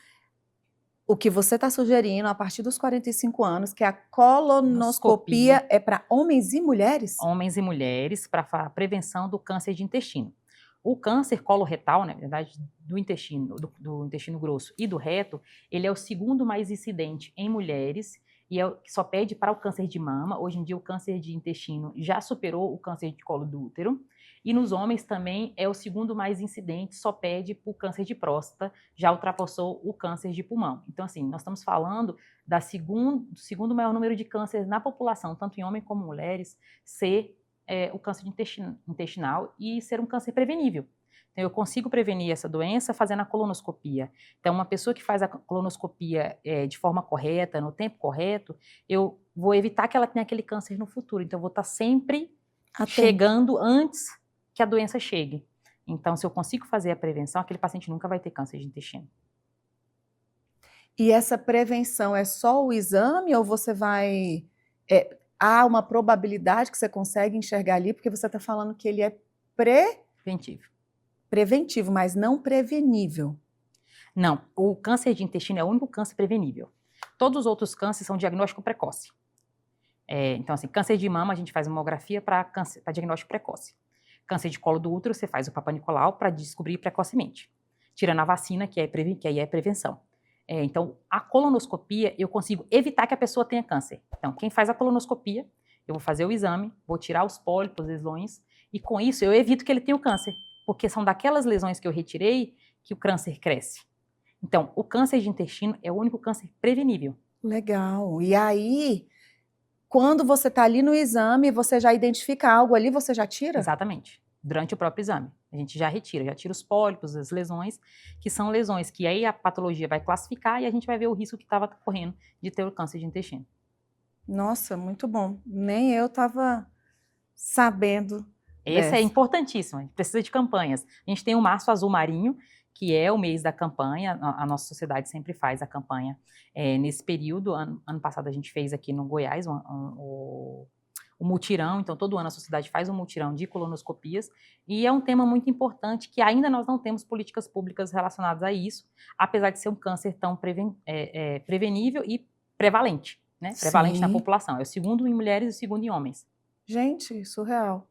Speaker 3: o que você está sugerindo a partir dos 45 anos, que a colonoscopia é para homens e mulheres?
Speaker 1: Homens e mulheres, para a prevenção do câncer de intestino. O câncer coloretal, na verdade, do intestino grosso e do reto, ele é o segundo mais incidente em mulheres e que só pede para o câncer de mama. Hoje em dia o câncer de intestino já superou o câncer de colo do útero. E nos homens também é o segundo mais incidente, só pede para o câncer de próstata, já ultrapassou o câncer de pulmão. Então assim, nós estamos falando do segundo maior número de cânceres na população, tanto em homens como mulheres, ser o câncer intestinal e ser um câncer prevenível. Então, eu consigo prevenir essa doença fazendo a colonoscopia. Então, uma pessoa que faz a colonoscopia de forma correta, no tempo correto, eu vou evitar que ela tenha aquele câncer no futuro. Então, eu vou estar sempre chegando antes que a doença chegue. Então, se eu consigo fazer a prevenção, aquele paciente nunca vai ter câncer de intestino.
Speaker 3: E essa prevenção é só o exame ou você vai... há uma probabilidade que você consegue enxergar ali, porque você está falando que ele é preventivo, mas não prevenível.
Speaker 1: Não, o câncer de intestino é o único câncer prevenível. Todos os outros cânceres são diagnóstico precoce. Então, assim, câncer de mama, a gente faz mamografia para diagnóstico precoce. Câncer de colo do útero, você faz o Papa Nicolau para descobrir precocemente. Tirando a vacina, que aí é prevenção. Então, a colonoscopia, eu consigo evitar que a pessoa tenha câncer. Então, quem faz a colonoscopia, eu vou fazer o exame, vou tirar os pólipos, lesões, e com isso eu evito que ele tenha o câncer, porque são daquelas lesões que eu retirei que o câncer cresce. Então, o câncer de intestino é o único câncer prevenível.
Speaker 3: Legal. E aí, quando você está ali no exame, você já identifica algo ali, você já tira?
Speaker 1: Exatamente. durante o próprio exame. A gente já tira os pólipos, as lesões, que são lesões que aí a patologia vai classificar e a gente vai ver o risco que estava correndo de ter o câncer de intestino.
Speaker 3: Nossa, muito bom. Nem eu estava sabendo.
Speaker 1: Esse é importantíssimo, a gente precisa de campanhas. A gente tem o Março Azul Marinho, que é o mês da campanha, a nossa sociedade sempre faz a campanha nesse período. Ano passado a gente fez aqui no Goiás o mutirão, então todo ano a sociedade faz um mutirão de colonoscopias, e é um tema muito importante que ainda nós não temos políticas públicas relacionadas a isso, apesar de ser um câncer tão prevenível e prevalente, né? Prevalente na população. É o segundo em mulheres e o segundo em homens.
Speaker 3: Gente, surreal.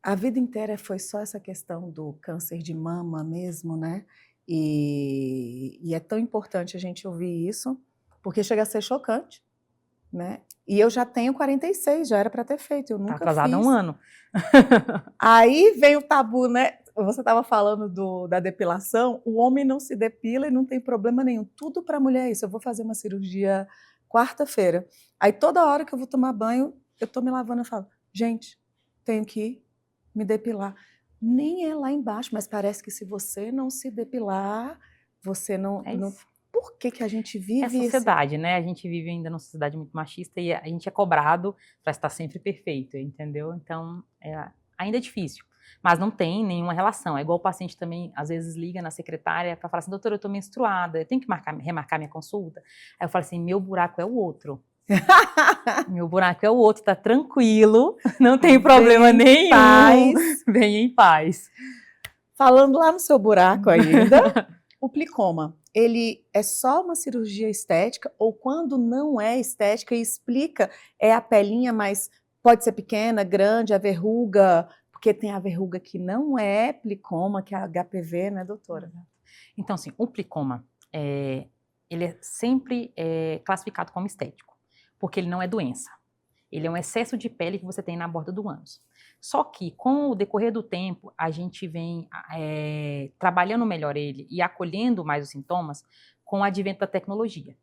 Speaker 3: A vida inteira foi só essa questão do câncer de mama mesmo, né? E é tão importante a gente ouvir isso, porque chega a ser chocante, né? E eu já tenho 46, já era para ter feito, eu nunca fiz.
Speaker 1: Tá atrasada um ano.
Speaker 3: Aí vem o tabu, né? Você estava falando da depilação, o homem não se depila e não tem problema nenhum. Tudo para a mulher é isso. Eu vou fazer uma cirurgia quarta-feira. Aí toda hora que eu vou tomar banho, eu tô me lavando e falo, gente, tenho que me depilar. Nem é lá embaixo, mas parece que se você não se depilar, você não... Por que a gente vive isso?
Speaker 1: É a sociedade, né? A gente vive ainda numa sociedade muito machista e a gente é cobrado para estar sempre perfeito, entendeu? Então, ainda é difícil. Mas não tem nenhuma relação. É igual o paciente também, às vezes, liga na secretária para falar assim, doutora, eu estou menstruada, eu tenho que remarcar minha consulta? Aí eu falo assim, meu buraco é o outro. Meu buraco é o outro, tá tranquilo, não tem problema nenhum.
Speaker 3: Paz.
Speaker 1: Venha em paz.
Speaker 3: Falando lá no seu buraco ainda, o plicoma, ele é só uma cirurgia estética ou quando não é estética e explica, é a pelinha, mas pode ser pequena, grande, a verruga, porque tem a verruga que não é plicoma, que é HPV, né, doutora?
Speaker 1: Então, assim, o plicoma, ele é sempre classificado como estético, porque ele não é doença. Ele é um excesso de pele que você tem na borda do ânus. Só que, com o decorrer do tempo, a gente vem trabalhando melhor ele e acolhendo mais os sintomas com o advento da tecnologia.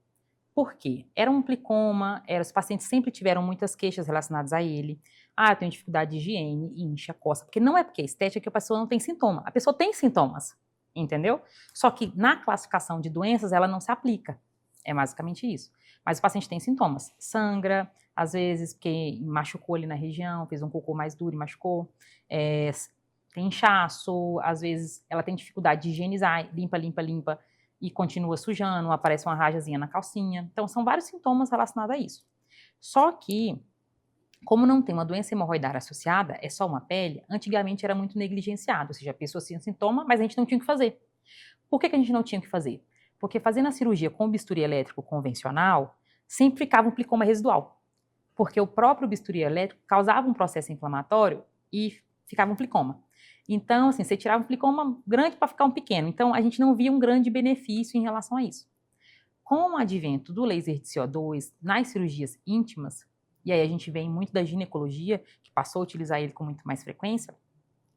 Speaker 1: Por quê? Era um plicoma, os pacientes sempre tiveram muitas queixas relacionadas a ele. Eu tenho dificuldade de higiene, incha, coça. Porque não é porque é estética que a pessoa não tem sintoma. A pessoa tem sintomas, entendeu? Só que na classificação de doenças, ela não se aplica. É basicamente isso. Mas o paciente tem sintomas. Sangra, às vezes, porque machucou ali na região, fez um cocô mais duro e machucou. Tem inchaço, às vezes ela tem dificuldade de higienizar, limpa, e continua sujando, aparece uma rajazinha na calcinha. Então, são vários sintomas relacionados a isso. Só que, como não tem uma doença hemorroidária associada, é só uma pele, antigamente era muito negligenciado, ou seja, a pessoa tinha sintoma, mas a gente não tinha o que fazer. Por que a gente não tinha o que fazer? Porque fazendo a cirurgia com bisturi elétrico convencional, sempre ficava um plicoma residual. Porque o próprio bisturi elétrico causava um processo inflamatório e ficava um plicoma. Então, assim, você tirava um plicoma grande para ficar um pequeno. Então, a gente não via um grande benefício em relação a isso. Com o advento do laser de CO2 nas cirurgias íntimas, e aí a gente vem muito da ginecologia, que passou a utilizar ele com muito mais frequência,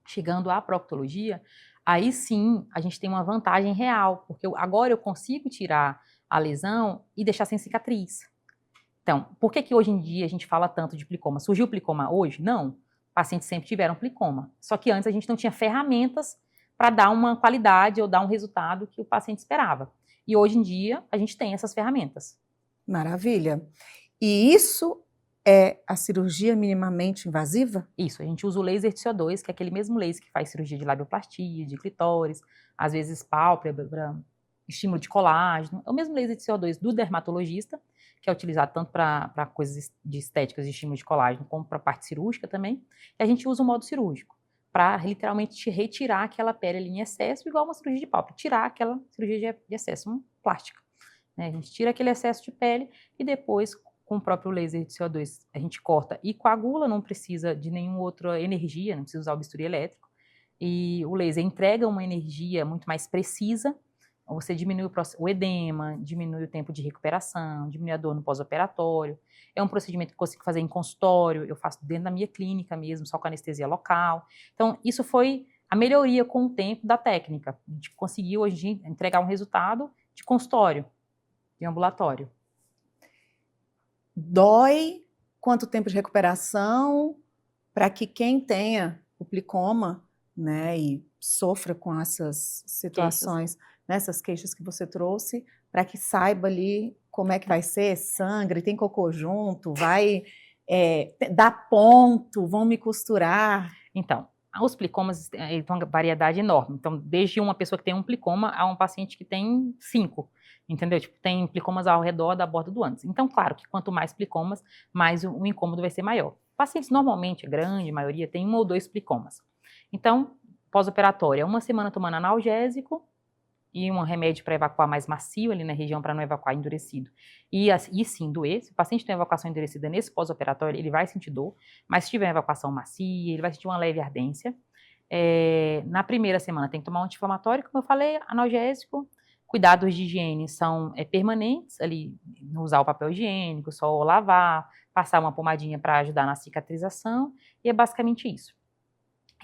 Speaker 1: chegando à proctologia, aí sim a gente tem uma vantagem real, porque agora eu consigo tirar a lesão e deixar sem cicatriz. Então, por que hoje em dia a gente fala tanto de plicoma? Surgiu plicoma hoje? Não. Pacientes sempre tiveram plicoma. Só que antes a gente não tinha ferramentas para dar uma qualidade ou dar um resultado que o paciente esperava. E hoje em dia a gente tem essas ferramentas.
Speaker 3: Maravilha. E isso é a cirurgia minimamente invasiva?
Speaker 1: Isso, a gente usa o laser de CO2, que é aquele mesmo laser que faz cirurgia de labioplastia, de clitóris, às vezes pálpebra, estímulo de colágeno. É o mesmo laser de CO2 do dermatologista, que é utilizado tanto para coisas de estéticas de estímulo de colágeno, como para a parte cirúrgica também. E a gente usa o modo cirúrgico, para literalmente retirar aquela pele ali em excesso, igual uma cirurgia de pálpebra, tirar aquela cirurgia de excesso, uma plástica. A gente tira aquele excesso de pele e depois, com o próprio laser de CO2, a gente corta e coagula, não precisa de nenhuma outra energia, não precisa usar o bisturi elétrico. E o laser entrega uma energia muito mais precisa. Você diminui o edema, diminui o tempo de recuperação, diminui a dor no pós-operatório. É um procedimento que eu consigo fazer em consultório, eu faço dentro da minha clínica mesmo, só com anestesia local. Então, isso foi a melhoria com o tempo da técnica. A gente conseguiu hoje entregar um resultado de consultório, de ambulatório.
Speaker 3: Dói? Quanto tempo de recuperação? Para que quem tenha o plicoma, né, e sofra com essas situações, nessas queixas que você trouxe, para que saiba ali como é que vai ser, sangra, tem cocô junto, vai dar ponto, vão me costurar.
Speaker 1: Então, os plicomas têm uma variedade enorme. Então, desde uma pessoa que tem um plicoma a um paciente que tem 5, entendeu? Tipo, tem plicomas ao redor da borda do ânus. Então, claro que quanto mais plicomas, mais o incômodo vai ser maior. Pacientes normalmente, a grande maioria, tem 1 ou 2 plicomas. Então, pós-operatório, 1 semana tomando analgésico e um remédio para evacuar mais macio ali na região, para não evacuar endurecido. E sim doer. Se o paciente tem evacuação endurecida nesse pós-operatório, ele vai sentir dor, mas se tiver evacuação macia, ele vai sentir uma leve ardência. Na primeira semana tem que tomar um anti-inflamatório, como eu falei, analgésico. Cuidados de higiene são permanentes, ali, não usar o papel higiênico, só lavar, passar uma pomadinha para ajudar na cicatrização, e é basicamente isso.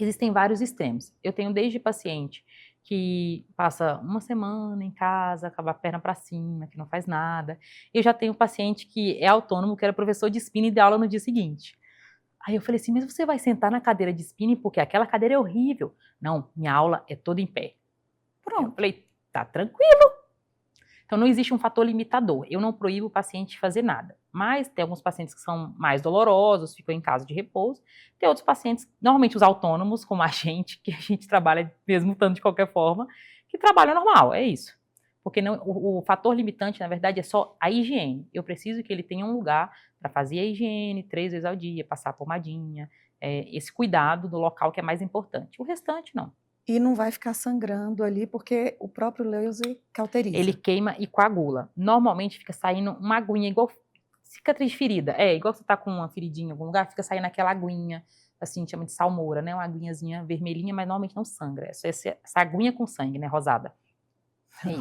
Speaker 1: Existem vários extremos. Eu tenho desde paciente que passa 1 semana em casa, acaba a perna para cima, que não faz nada. Eu já tenho paciente que é autônomo, que era professor de spinning e de aula no dia seguinte. Aí eu falei assim, mas você vai sentar na cadeira de spinning porque aquela cadeira é horrível. Não, minha aula é toda em pé. Pronto. Eu falei, tá tranquilo. Então não existe um fator limitador. Eu não proíbo o paciente de fazer nada. Mas tem alguns pacientes que são mais dolorosos, ficam em casa de repouso. Tem outros pacientes, normalmente os autônomos, como a gente, que a gente trabalha mesmo tanto de qualquer forma, que trabalham normal, é isso. Porque não, o fator limitante, na verdade, é só a higiene. Eu preciso que ele tenha um lugar para fazer a higiene 3 vezes ao dia, passar a pomadinha, esse cuidado do local que é mais importante. O restante, não.
Speaker 3: E não vai ficar sangrando ali, porque o próprio laser cauteriza.
Speaker 1: Ele queima e coagula. Normalmente fica saindo uma aguinha, igual cicatriz de ferida. Igual você tá com uma feridinha em algum lugar, fica saindo aquela aguinha, assim, chama de salmoura, né? Uma aguinhazinha vermelhinha, mas normalmente não sangra. Essa aguinha com sangue, né? Rosada.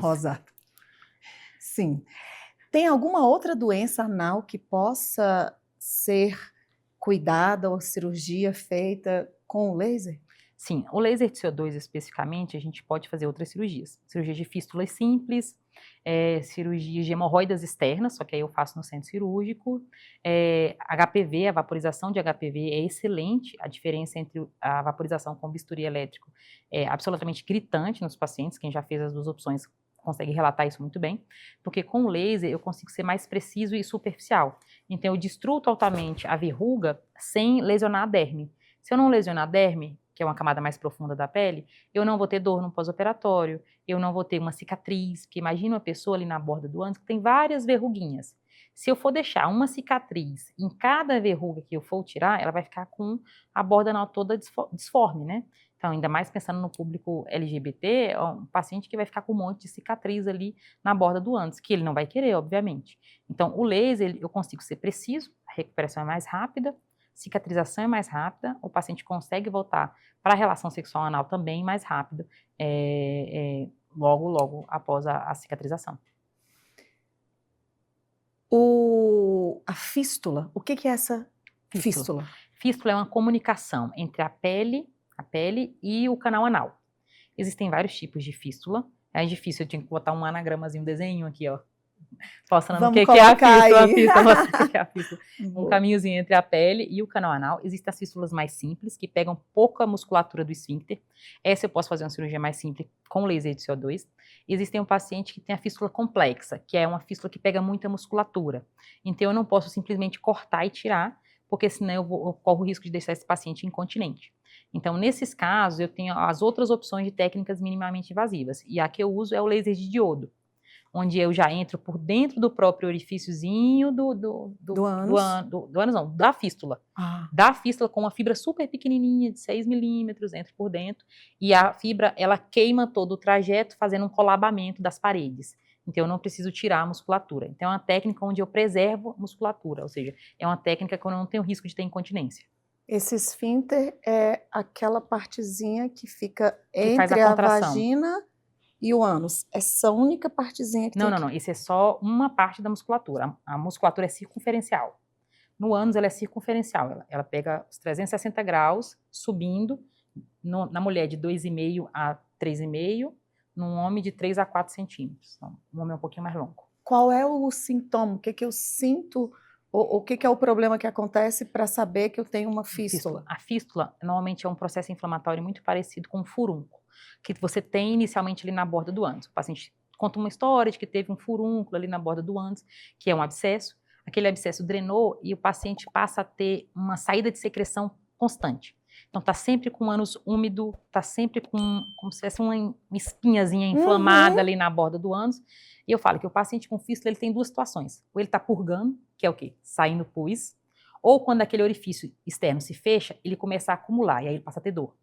Speaker 3: Rosada. Sim. Tem alguma outra doença anal que possa ser cuidada ou cirurgia feita com o laser?
Speaker 1: Sim, o laser de CO2 especificamente, a gente pode fazer outras cirurgias. Cirurgias de fístulas simples, cirurgias de hemorroidas externas, só que aí eu faço no centro cirúrgico. HPV, a vaporização de HPV é excelente. A diferença entre a vaporização com bisturi elétrico é absolutamente gritante nos pacientes. Quem já fez as 2 opções consegue relatar isso muito bem, porque com o laser eu consigo ser mais preciso e superficial. Então eu destruo totalmente a verruga sem lesionar a derme. Se eu não lesionar a derme, que é uma camada mais profunda da pele, eu não vou ter dor no pós-operatório, eu não vou ter uma cicatriz, porque imagina uma pessoa ali na borda do ânus que tem várias verruguinhas. Se eu for deixar uma cicatriz em cada verruga que eu for tirar, ela vai ficar com a borda anal toda disforme, né? Então, ainda mais pensando no público LGBT, é um paciente que vai ficar com um monte de cicatriz ali na borda do ânus, que ele não vai querer, obviamente. Então, o laser, eu consigo ser preciso, a recuperação é mais rápida, cicatrização é mais rápida, o paciente consegue voltar para a relação sexual anal também mais rápido, logo após a cicatrização.
Speaker 3: A fístula, o que é essa fístula?
Speaker 1: Fístula é uma comunicação entre a pele e o canal anal. Existem vários tipos de fístula. É difícil, eu tinha que botar um anagramazinho, um desenho aqui, ó. Mostrando o que é a fístula. Um caminhozinho entre a pele e o canal anal. Existem as fístulas mais simples, que pegam pouca musculatura do esfíncter. Essa eu posso fazer uma cirurgia mais simples com laser de CO2. Existem um paciente que tem a fístula complexa, que é uma fístula que pega muita musculatura. Então eu não posso simplesmente cortar e tirar, porque senão eu corro o risco de deixar esse paciente incontinente. Então, nesses casos, eu tenho as outras opções de técnicas minimamente invasivas. E a que eu uso é o laser de diodo, onde eu já entro por dentro do próprio orifíciozinho do ânus não, da fístula. Da fístula com uma fibra super pequenininha, de 6 milímetros, entro por dentro. E a fibra, ela queima todo o trajeto, fazendo um colabamento das paredes. Então, eu não preciso tirar a musculatura. Então, é uma técnica onde eu preservo a musculatura, ou seja, é uma técnica que eu não tenho risco de ter incontinência.
Speaker 3: Esse esfíncter é aquela partezinha que fica entre a vagina e o ânus. Essa única partezinha que
Speaker 1: Não, isso é só uma parte da musculatura. A musculatura é circunferencial. No ânus, ela é circunferencial. Ela pega os 360 graus, subindo, na mulher de 2,5 a 3,5, num homem de 3 a 4 centímetros. Então, um homem é um pouquinho mais longo.
Speaker 3: Qual é o sintoma? O que eu sinto O que é o problema que acontece para saber que eu tenho uma fístula?
Speaker 1: A fístula, normalmente, é um processo inflamatório muito parecido com um furúnculo, que você tem inicialmente ali na borda do ânus. O paciente conta uma história de que teve um furúnculo ali na borda do ânus, que é um abscesso. Aquele abscesso drenou e o paciente passa a ter uma saída de secreção constante. Então, está sempre com o ânus úmido, está sempre com como se tivesse uma espinhazinha inflamada ali na borda do ânus. E eu falo que o paciente com fístula, ele tem duas situações. Ou ele está purgando, que é o quê? Saindo pus. Ou quando aquele orifício externo se fecha, ele começa a acumular, e aí ele passa a ter dor.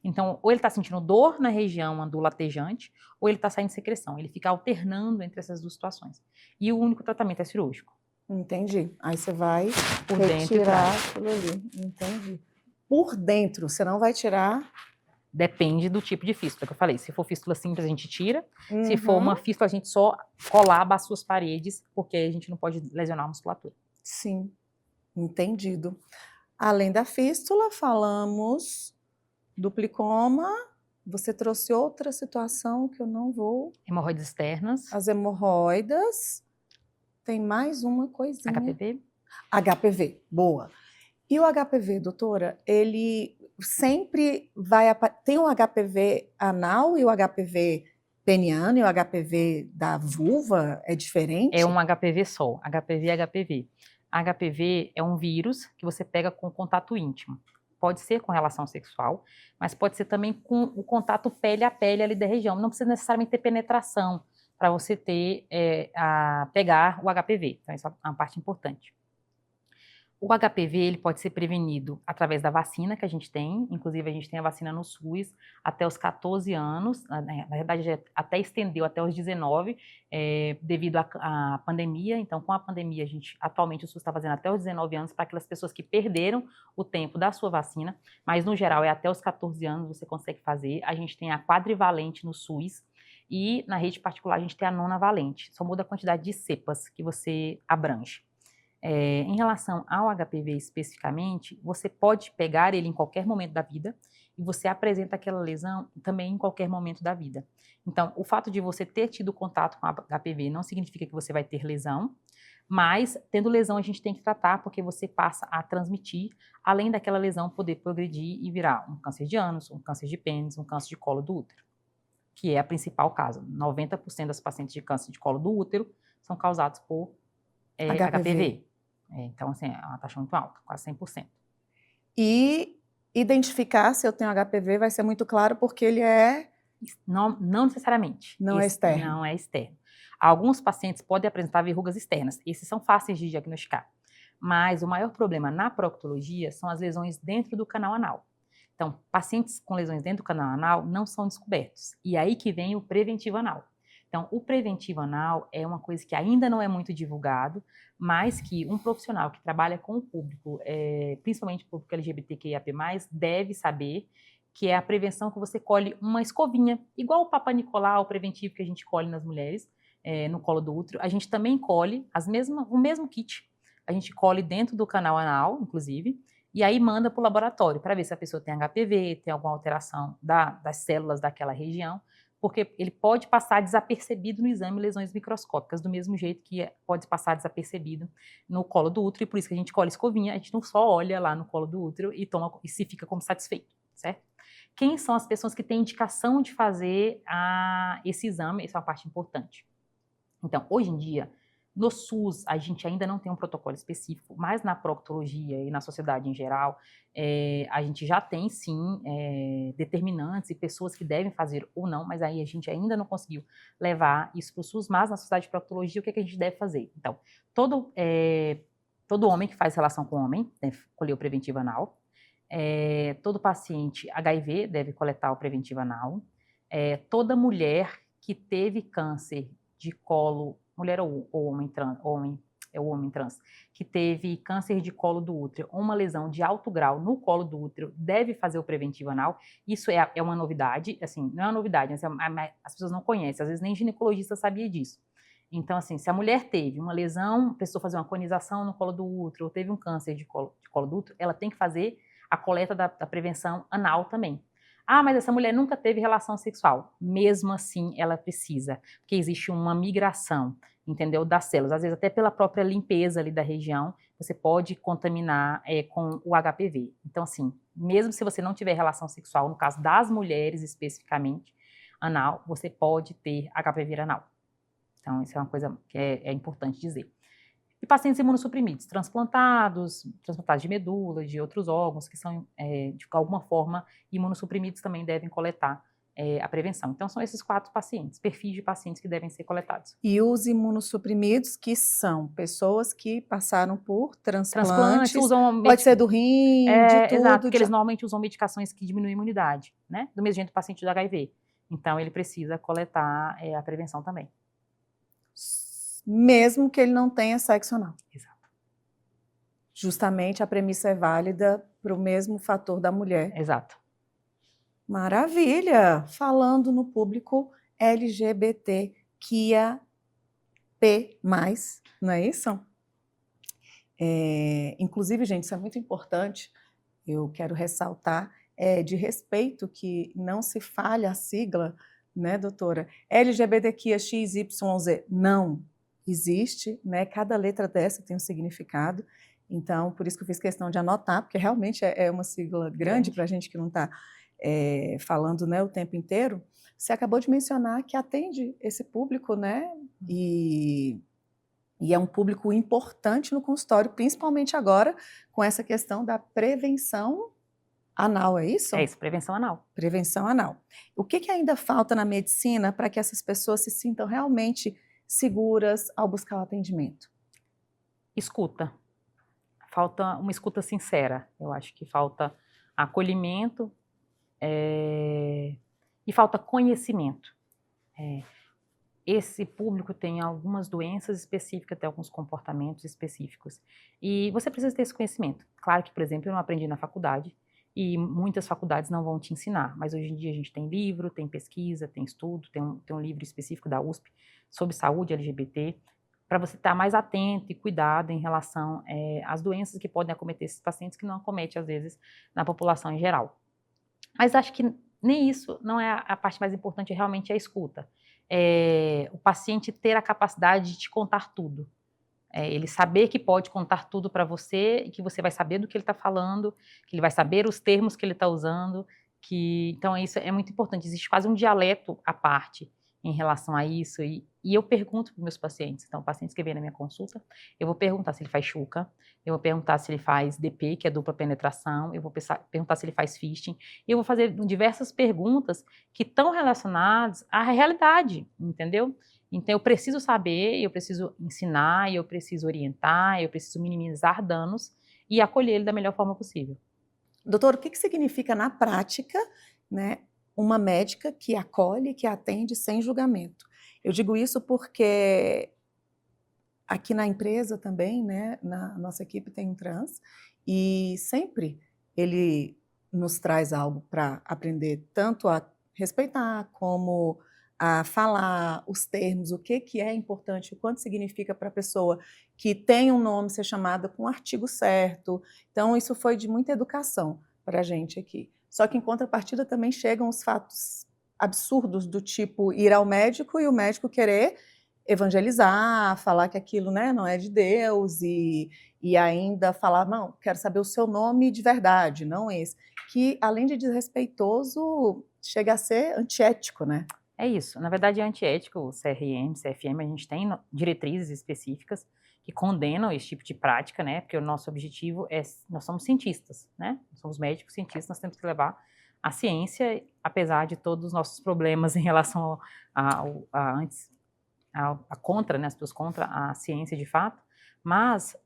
Speaker 1: Então, ou ele está sentindo dor na região do latejante, ou ele está saindo secreção. Ele fica alternando entre essas duas situações. E o único tratamento é cirúrgico.
Speaker 3: Entendi. Aí você vai
Speaker 1: por dentro
Speaker 3: retirar aquilo ali. Entendi. Por dentro, você não vai tirar?
Speaker 1: Depende do tipo de fístula que eu falei. Se for fístula simples, a gente tira. Se for uma fístula, a gente só colaba as suas paredes, porque a gente não pode lesionar a musculatura.
Speaker 3: Sim, entendido. Além da fístula, falamos do plicoma. Você trouxe outra situação que eu não vou...
Speaker 1: Hemorroidas externas.
Speaker 3: As hemorroidas. Tem mais uma coisinha.
Speaker 1: HPV.
Speaker 3: HPV, boa. E o HPV, doutora, ele sempre vai... Tem o HPV anal e o HPV peniano e o HPV da vulva é diferente?
Speaker 1: É um HPV só, HPV e HPV. HPV é um vírus que você pega com contato íntimo. Pode ser com relação sexual, mas pode ser também com o contato pele a pele ali da região. Não precisa necessariamente ter penetração para você pegar o HPV. Então, isso é uma parte importante. O HPV ele pode ser prevenido através da vacina que a gente tem, inclusive a gente tem a vacina no SUS até os 14 anos, na verdade até estendeu até os 19, devido à pandemia. Então, com a pandemia, atualmente o SUS está fazendo até os 19 anos para aquelas pessoas que perderam o tempo da sua vacina, mas no geral é até os 14 anos você consegue fazer. A gente tem a quadrivalente no SUS e na rede particular a gente tem a nonavalente, só muda a quantidade de cepas que você abrange. Em relação ao HPV especificamente, você pode pegar ele em qualquer momento da vida e você apresenta aquela lesão também em qualquer momento da vida. Então, o fato de você ter tido contato com a HPV não significa que você vai ter lesão, mas tendo lesão a gente tem que tratar porque você passa a transmitir, além daquela lesão poder progredir e virar um câncer de ânus, um câncer de pênis, um câncer de colo do útero, que é a principal causa. 90% das pacientes de câncer de colo do útero são causados por HPV. Então, assim, é uma taxa muito alta, quase 100%.
Speaker 3: E identificar se eu tenho HPV vai ser muito claro porque ele é...
Speaker 1: Não necessariamente.
Speaker 3: Não é externo.
Speaker 1: Não é externo. Alguns pacientes podem apresentar verrugas externas. Esses são fáceis de diagnosticar. Mas o maior problema na proctologia são as lesões dentro do canal anal. Então, pacientes com lesões dentro do canal anal não são descobertos. E aí que vem o preventivo anal. Então, o preventivo anal é uma coisa que ainda não é muito divulgado, mas que um profissional que trabalha com o público, principalmente o público LGBTQIAP+, deve saber, que é a prevenção que você colhe uma escovinha, igual o Papa Nicolau, o preventivo que a gente colhe nas mulheres, no colo do útero, a gente também colhe o mesmo kit, a gente colhe dentro do canal anal, inclusive, e aí manda para o laboratório para ver se a pessoa tem HPV, tem alguma alteração das células daquela região, porque ele pode passar desapercebido no exame lesões microscópicas, do mesmo jeito que pode passar desapercebido no colo do útero, e por isso que a gente colhe escovinha, a gente não só olha lá no colo do útero e se fica como satisfeito, certo? Quem são as pessoas que têm indicação de fazer esse exame? Essa é uma parte importante. Então, hoje em dia, no SUS, a gente ainda não tem um protocolo específico, mas na proctologia e na sociedade em geral, a gente já tem, sim, determinantes e pessoas que devem fazer ou não, mas aí a gente ainda não conseguiu levar isso para o SUS, mas na sociedade de proctologia, o que a gente deve fazer? Então, todo homem que faz relação com homem deve colher o preventivo anal, todo paciente HIV deve coletar o preventivo anal, toda mulher que teve câncer de colo, mulher ou homem trans, que teve câncer de colo do útero ou uma lesão de alto grau no colo do útero, deve fazer o preventivo anal. Isso é uma novidade, assim, não é uma novidade, as pessoas não conhecem, às vezes nem ginecologista sabia disso. Então, assim, se a mulher teve uma lesão, precisou fazer uma conização no colo do útero, ou teve um câncer de colo do útero, ela tem que fazer a coleta da prevenção anal também. Ah, mas essa mulher nunca teve relação sexual. Mesmo assim, ela precisa, porque existe uma migração entendeu, das células. Às vezes até pela própria limpeza ali da região, você pode contaminar com o HPV. Então, assim, mesmo se você não tiver relação sexual, no caso das mulheres especificamente, anal, você pode ter HPV anal. Então, isso é uma coisa que é importante dizer. E pacientes imunossuprimidos, transplantados de medula, de outros órgãos, que são, de alguma forma, imunossuprimidos também devem coletar a prevenção. Então, são esses 4 pacientes, perfis de pacientes que devem ser coletados.
Speaker 3: E os imunossuprimidos, que são pessoas que passaram por transplantes,
Speaker 1: usam
Speaker 3: pode ser do rim, de tudo.
Speaker 1: Exato, porque eles normalmente usam medicações que diminuem a imunidade, né? Do mesmo jeito do paciente do HIV. Então, ele precisa coletar a prevenção também.
Speaker 3: Mesmo que ele não tenha sexo anal.
Speaker 1: Exato.
Speaker 3: Justamente a premissa é válida para o mesmo fator da mulher.
Speaker 1: Exato.
Speaker 3: Maravilha! Falando no público LGBTQIA+, não é isso? Inclusive, gente, isso é muito importante, eu quero ressaltar, de respeito que não se falhe a sigla, né, doutora? LGBTQIA+XYZ, não existe, né? Cada letra dessa tem um significado, então, por isso que eu fiz questão de anotar, porque realmente é uma sigla grande para a gente que não está falando, né, o tempo inteiro. Você acabou de mencionar que atende esse público, né? E é um público importante no consultório, principalmente agora com essa questão da prevenção anal, é isso?
Speaker 1: É isso, prevenção anal.
Speaker 3: Prevenção anal. O que ainda falta na medicina para que essas pessoas se sintam realmente seguras ao buscar o atendimento?
Speaker 1: Escuta. Falta uma escuta sincera. Eu acho que falta acolhimento e falta conhecimento. Esse público tem algumas doenças específicas, tem alguns comportamentos específicos. E você precisa ter esse conhecimento. Claro que, por exemplo, eu não aprendi na faculdade, e muitas faculdades não vão te ensinar, mas hoje em dia a gente tem livro, tem pesquisa, tem estudo, tem um livro específico da USP sobre saúde LGBT, para você estar mais atento e cuidado em relação às doenças que podem acometer esses pacientes, que não acometem, às vezes, na população em geral. Mas acho que nem isso não é a parte mais importante, realmente é a escuta. O paciente ter a capacidade de te contar tudo. Ele saber que pode contar tudo para você e que você vai saber do que ele está falando, que ele vai saber os termos que ele está usando. Então, isso é muito importante. Existe quase um dialeto à parte em relação a isso. E eu pergunto para os meus pacientes. Então, pacientes que vêm na minha consulta, eu vou perguntar se ele faz chuca, eu vou perguntar se ele faz DP, que é dupla penetração, eu vou perguntar se ele faz fisting. E eu vou fazer diversas perguntas que estão relacionadas à realidade, entendeu? Então, eu preciso saber, eu preciso ensinar, eu preciso orientar, eu preciso minimizar danos e acolher ele da melhor forma possível.
Speaker 3: Doutor, o que significa na prática, né, uma médica que acolhe, que atende sem julgamento? Eu digo isso porque aqui na empresa também, né, na nossa equipe tem um trans e sempre ele nos traz algo para aprender tanto a respeitar como a falar os termos, o que é importante, o quanto significa para a pessoa que tem um nome ser chamada com o artigo certo. Então, isso foi de muita educação para a gente aqui. Só que, em contrapartida, também chegam os fatos absurdos do tipo ir ao médico e o médico querer evangelizar, falar que aquilo, né, não é de Deus e ainda falar, não, quero saber o seu nome de verdade, não esse. Que, além de desrespeitoso, chega a ser antiético, né?
Speaker 1: É isso. Na verdade, é antiético. O CRM, CFM, a gente tem diretrizes específicas que condenam esse tipo de prática, né? Porque o nosso objetivo nós somos cientistas, né? Nós somos médicos, cientistas, nós temos que levar a ciência, apesar de todos os nossos problemas em relação contra, né? As pessoas contra a ciência de fato, mas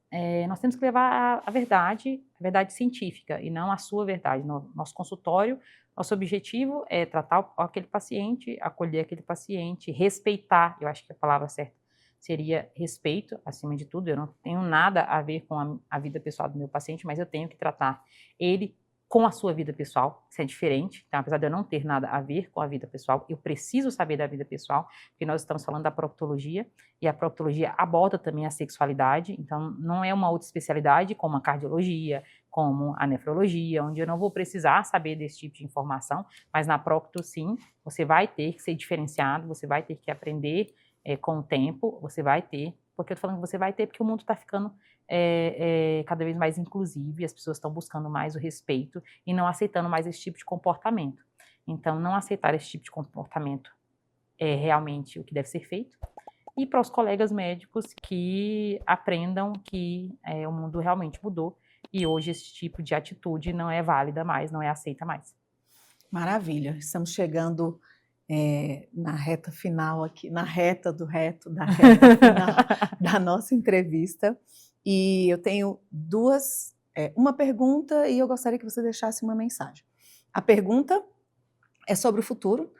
Speaker 1: nós temos que levar a verdade científica e não a sua verdade. No nosso consultório, nosso objetivo é tratar aquele paciente, acolher aquele paciente, respeitar, eu acho que a palavra certa seria respeito, acima de tudo. Eu não tenho nada a ver com a vida pessoal do meu paciente, mas eu tenho que tratar ele com a sua vida pessoal, isso é diferente, então, apesar de eu não ter nada a ver com a vida pessoal, eu preciso saber da vida pessoal, porque nós estamos falando da proctologia, e a proctologia aborda também a sexualidade, então não é uma outra especialidade como a cardiologia, como a nefrologia, onde eu não vou precisar saber desse tipo de informação, mas na procto, sim, você vai ter que ser diferenciado, você vai ter que aprender com o tempo, você vai ter, porque eu tô falando que você vai ter porque o mundo está ficando cada vez mais inclusivo e as pessoas estão buscando mais o respeito e não aceitando mais esse tipo de comportamento. Então, não aceitar esse tipo de comportamento é realmente o que deve ser feito. E para os colegas médicos que aprendam que o mundo realmente mudou e hoje esse tipo de atitude não é válida mais, não é aceita mais.
Speaker 3: Maravilha, estamos chegando na reta final aqui, na reta do reto, da reta final da nossa entrevista. E eu tenho uma pergunta e eu gostaria que você deixasse uma mensagem. A pergunta é sobre o futuro.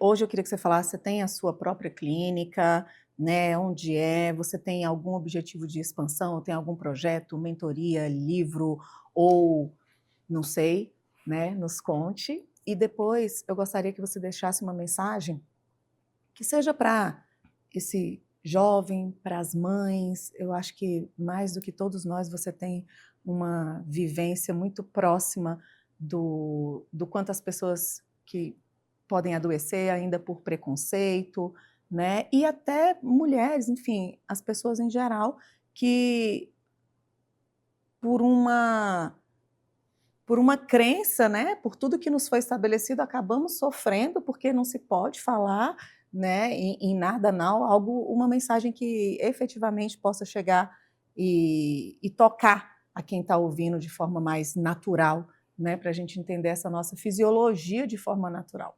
Speaker 3: Hoje eu queria que você falasse, você tem a sua própria clínica, né? Onde você tem algum objetivo de expansão, ou tem algum projeto, mentoria, livro, ou não sei, né? Nos conte. E depois eu gostaria que você deixasse uma mensagem que seja para esse jovem, para as mães. Eu acho que mais do que todos nós, você tem uma vivência muito próxima do quanto as pessoas que podem adoecer ainda por preconceito, né? E até mulheres, enfim, as pessoas em geral que por uma crença, né, por tudo que nos foi estabelecido, acabamos sofrendo porque não se pode falar, né, em nada não, uma mensagem que efetivamente possa chegar e tocar a quem está ouvindo de forma mais natural, né, para a gente entender essa nossa fisiologia de forma natural.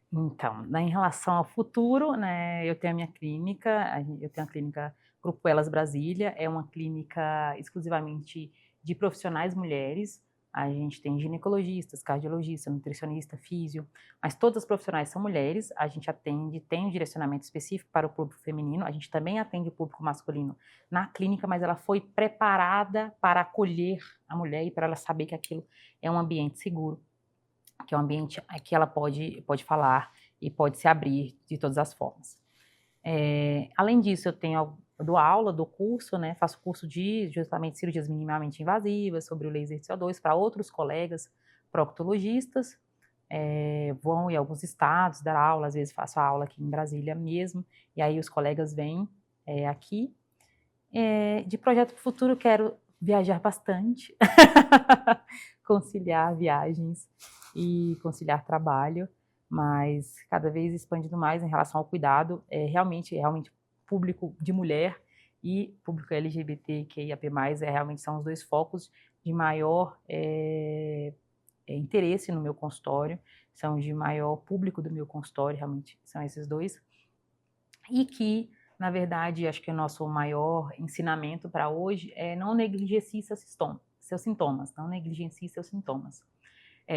Speaker 1: Então, em relação ao futuro, né, eu tenho a clínica Grupo Elas Brasília, é uma clínica exclusivamente de profissionais mulheres. A gente tem ginecologistas, cardiologistas, nutricionista, físio, mas todas as profissionais são mulheres. A gente tem um direcionamento específico para o público feminino, a gente também atende o público masculino na clínica, mas ela foi preparada para acolher a mulher e para ela saber que aquilo é um ambiente seguro, que é um ambiente que ela pode falar e pode se abrir de todas as formas. Além disso, eu dou aula, dou curso, né, faço curso de justamente cirurgias minimamente invasivas, sobre o laser de CO2 para outros colegas proctologistas, vão em alguns estados dar aula, às vezes faço aula aqui em Brasília mesmo, e aí os colegas vêm aqui. De projeto para o futuro, quero viajar bastante, conciliar viagens e conciliar trabalho, mas cada vez expandindo mais em relação ao cuidado, realmente público de mulher e público LGBTQIAP+, realmente são os dois focos de maior interesse no meu consultório, são de maior público do meu consultório, realmente são esses dois, e que, na verdade, acho que o nosso maior ensinamento para hoje é não negligencie seus sintomas, não negligencie seus sintomas.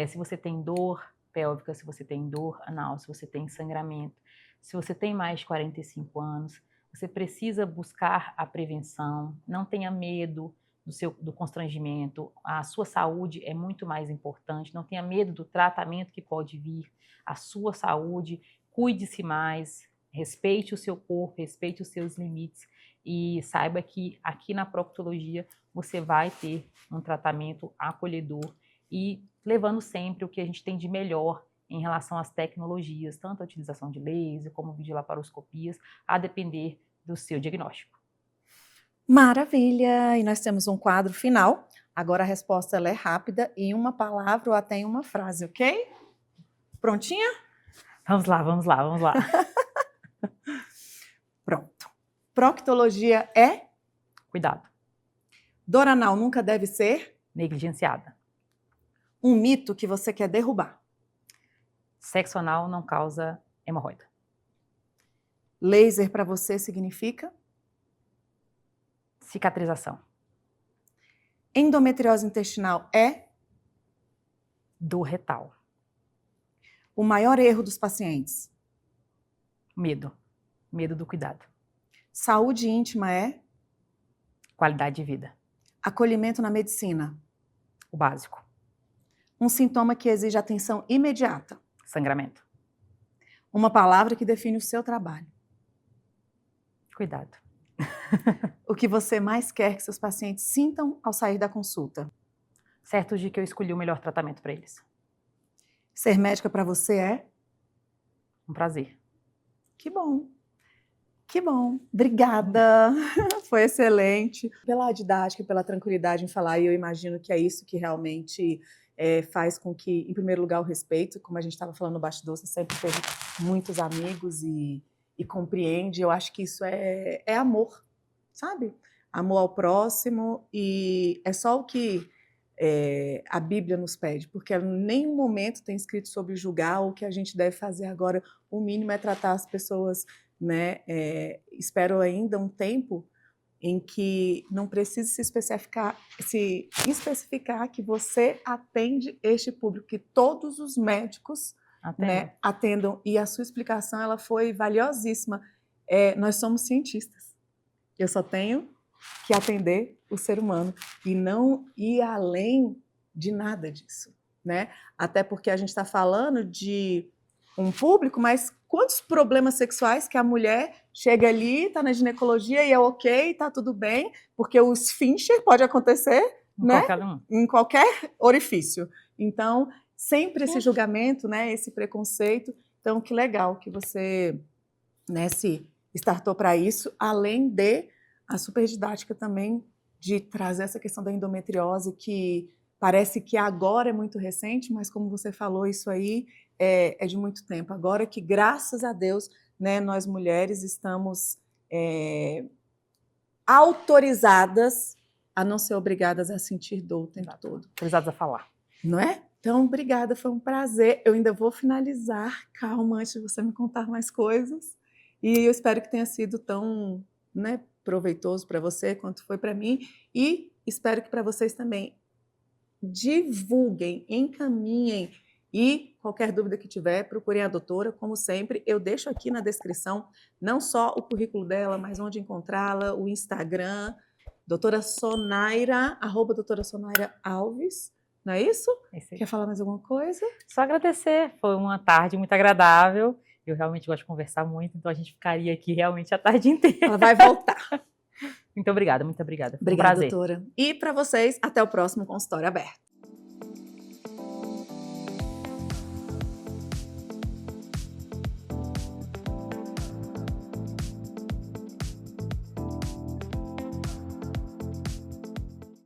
Speaker 1: Se você tem dor pélvica, se você tem dor anal, se você tem sangramento, se você tem mais de 45 anos, você precisa buscar a prevenção, não tenha medo do constrangimento, a sua saúde é muito mais importante, não tenha medo do tratamento que pode vir, a sua saúde, cuide-se mais, respeite o seu corpo, respeite os seus limites e saiba que aqui na proctologia você vai ter um tratamento acolhedor e levando sempre o que a gente tem de melhor em relação às tecnologias, tanto a utilização de laser como videolaparoscopias, a depender do seu diagnóstico.
Speaker 3: Maravilha! E nós temos um quadro final. Agora a resposta ela é rápida, em uma palavra ou até em uma frase, ok? Prontinha?
Speaker 1: Vamos lá, vamos lá, vamos lá.
Speaker 3: Pronto. Proctologia é?
Speaker 1: Cuidado.
Speaker 3: Dor anal nunca deve ser?
Speaker 1: Negligenciada.
Speaker 3: Um mito que você quer derrubar?
Speaker 1: Sexo anal não causa hemorroida.
Speaker 3: Laser para você significa?
Speaker 1: Cicatrização.
Speaker 3: Endometriose intestinal é?
Speaker 1: Dor retal.
Speaker 3: O maior erro dos pacientes?
Speaker 1: Medo. Medo do cuidado.
Speaker 3: Saúde íntima é?
Speaker 1: Qualidade de vida.
Speaker 3: Acolhimento na medicina?
Speaker 1: O básico.
Speaker 3: Um sintoma que exige atenção imediata?
Speaker 1: Sangramento.
Speaker 3: Uma palavra que define o seu trabalho?
Speaker 1: Cuidado.
Speaker 3: O que você mais quer que seus pacientes sintam ao sair da consulta?
Speaker 1: Certos de que eu escolhi o melhor tratamento para eles.
Speaker 3: Ser médica para você é?
Speaker 1: Um prazer.
Speaker 3: Que bom. Que bom, obrigada, foi excelente. Pela didática, pela tranquilidade em falar, e eu imagino que é isso que realmente faz com que, em primeiro lugar, o respeito, como a gente estava falando no bastidor, você sempre teve muitos amigos e compreende, eu acho que isso é amor, sabe? Amor ao próximo, e é só o que a Bíblia nos pede, porque em nenhum momento tem escrito sobre julgar. O que a gente deve fazer agora, o mínimo é tratar as pessoas, né? Espero ainda um tempo em que não precise se especificar que você atende este público, que todos os médicos, né, atendam, e a sua explicação ela foi valiosíssima. Nós somos cientistas, eu só tenho que atender o ser humano e não ir além de nada disso, né? Até porque a gente está falando de um público, mas quantos problemas sexuais que a mulher chega ali, está na ginecologia e é ok, está tudo bem, porque o esfíncter pode acontecer, né? Em qualquer orifício. Então, sempre esse julgamento, né? Esse preconceito. Então, que legal que você, né, se startou para isso, além de a super didática também de trazer essa questão da endometriose, que parece que agora é muito recente, mas como você falou, isso aí é de muito tempo. Agora que, graças a Deus, né, nós mulheres estamos autorizadas a não ser obrigadas a sentir dor o tempo todo.
Speaker 1: Autorizadas a falar.
Speaker 3: Não é? Então, obrigada, foi um prazer. Eu ainda vou finalizar, calma, antes de você me contar mais coisas. E eu espero que tenha sido tão, né, proveitoso para você quanto foi para mim, e espero que para vocês também. Divulguem, encaminhem, e qualquer dúvida que tiver, procurem a doutora. Como sempre, eu deixo aqui na descrição não só o currículo dela, mas onde encontrá-la, o Instagram, doutora Sonaira, @doutora_Sonaira_Alves, não é isso? Quer falar mais alguma coisa?
Speaker 1: Só agradecer, foi uma tarde muito agradável. Eu realmente gosto de conversar muito, então a gente ficaria aqui realmente a tarde inteira.
Speaker 3: Ela vai voltar.
Speaker 1: Muito obrigada, muito obrigada.
Speaker 3: Obrigada, doutora. E para vocês, até o próximo Consultório Aberto.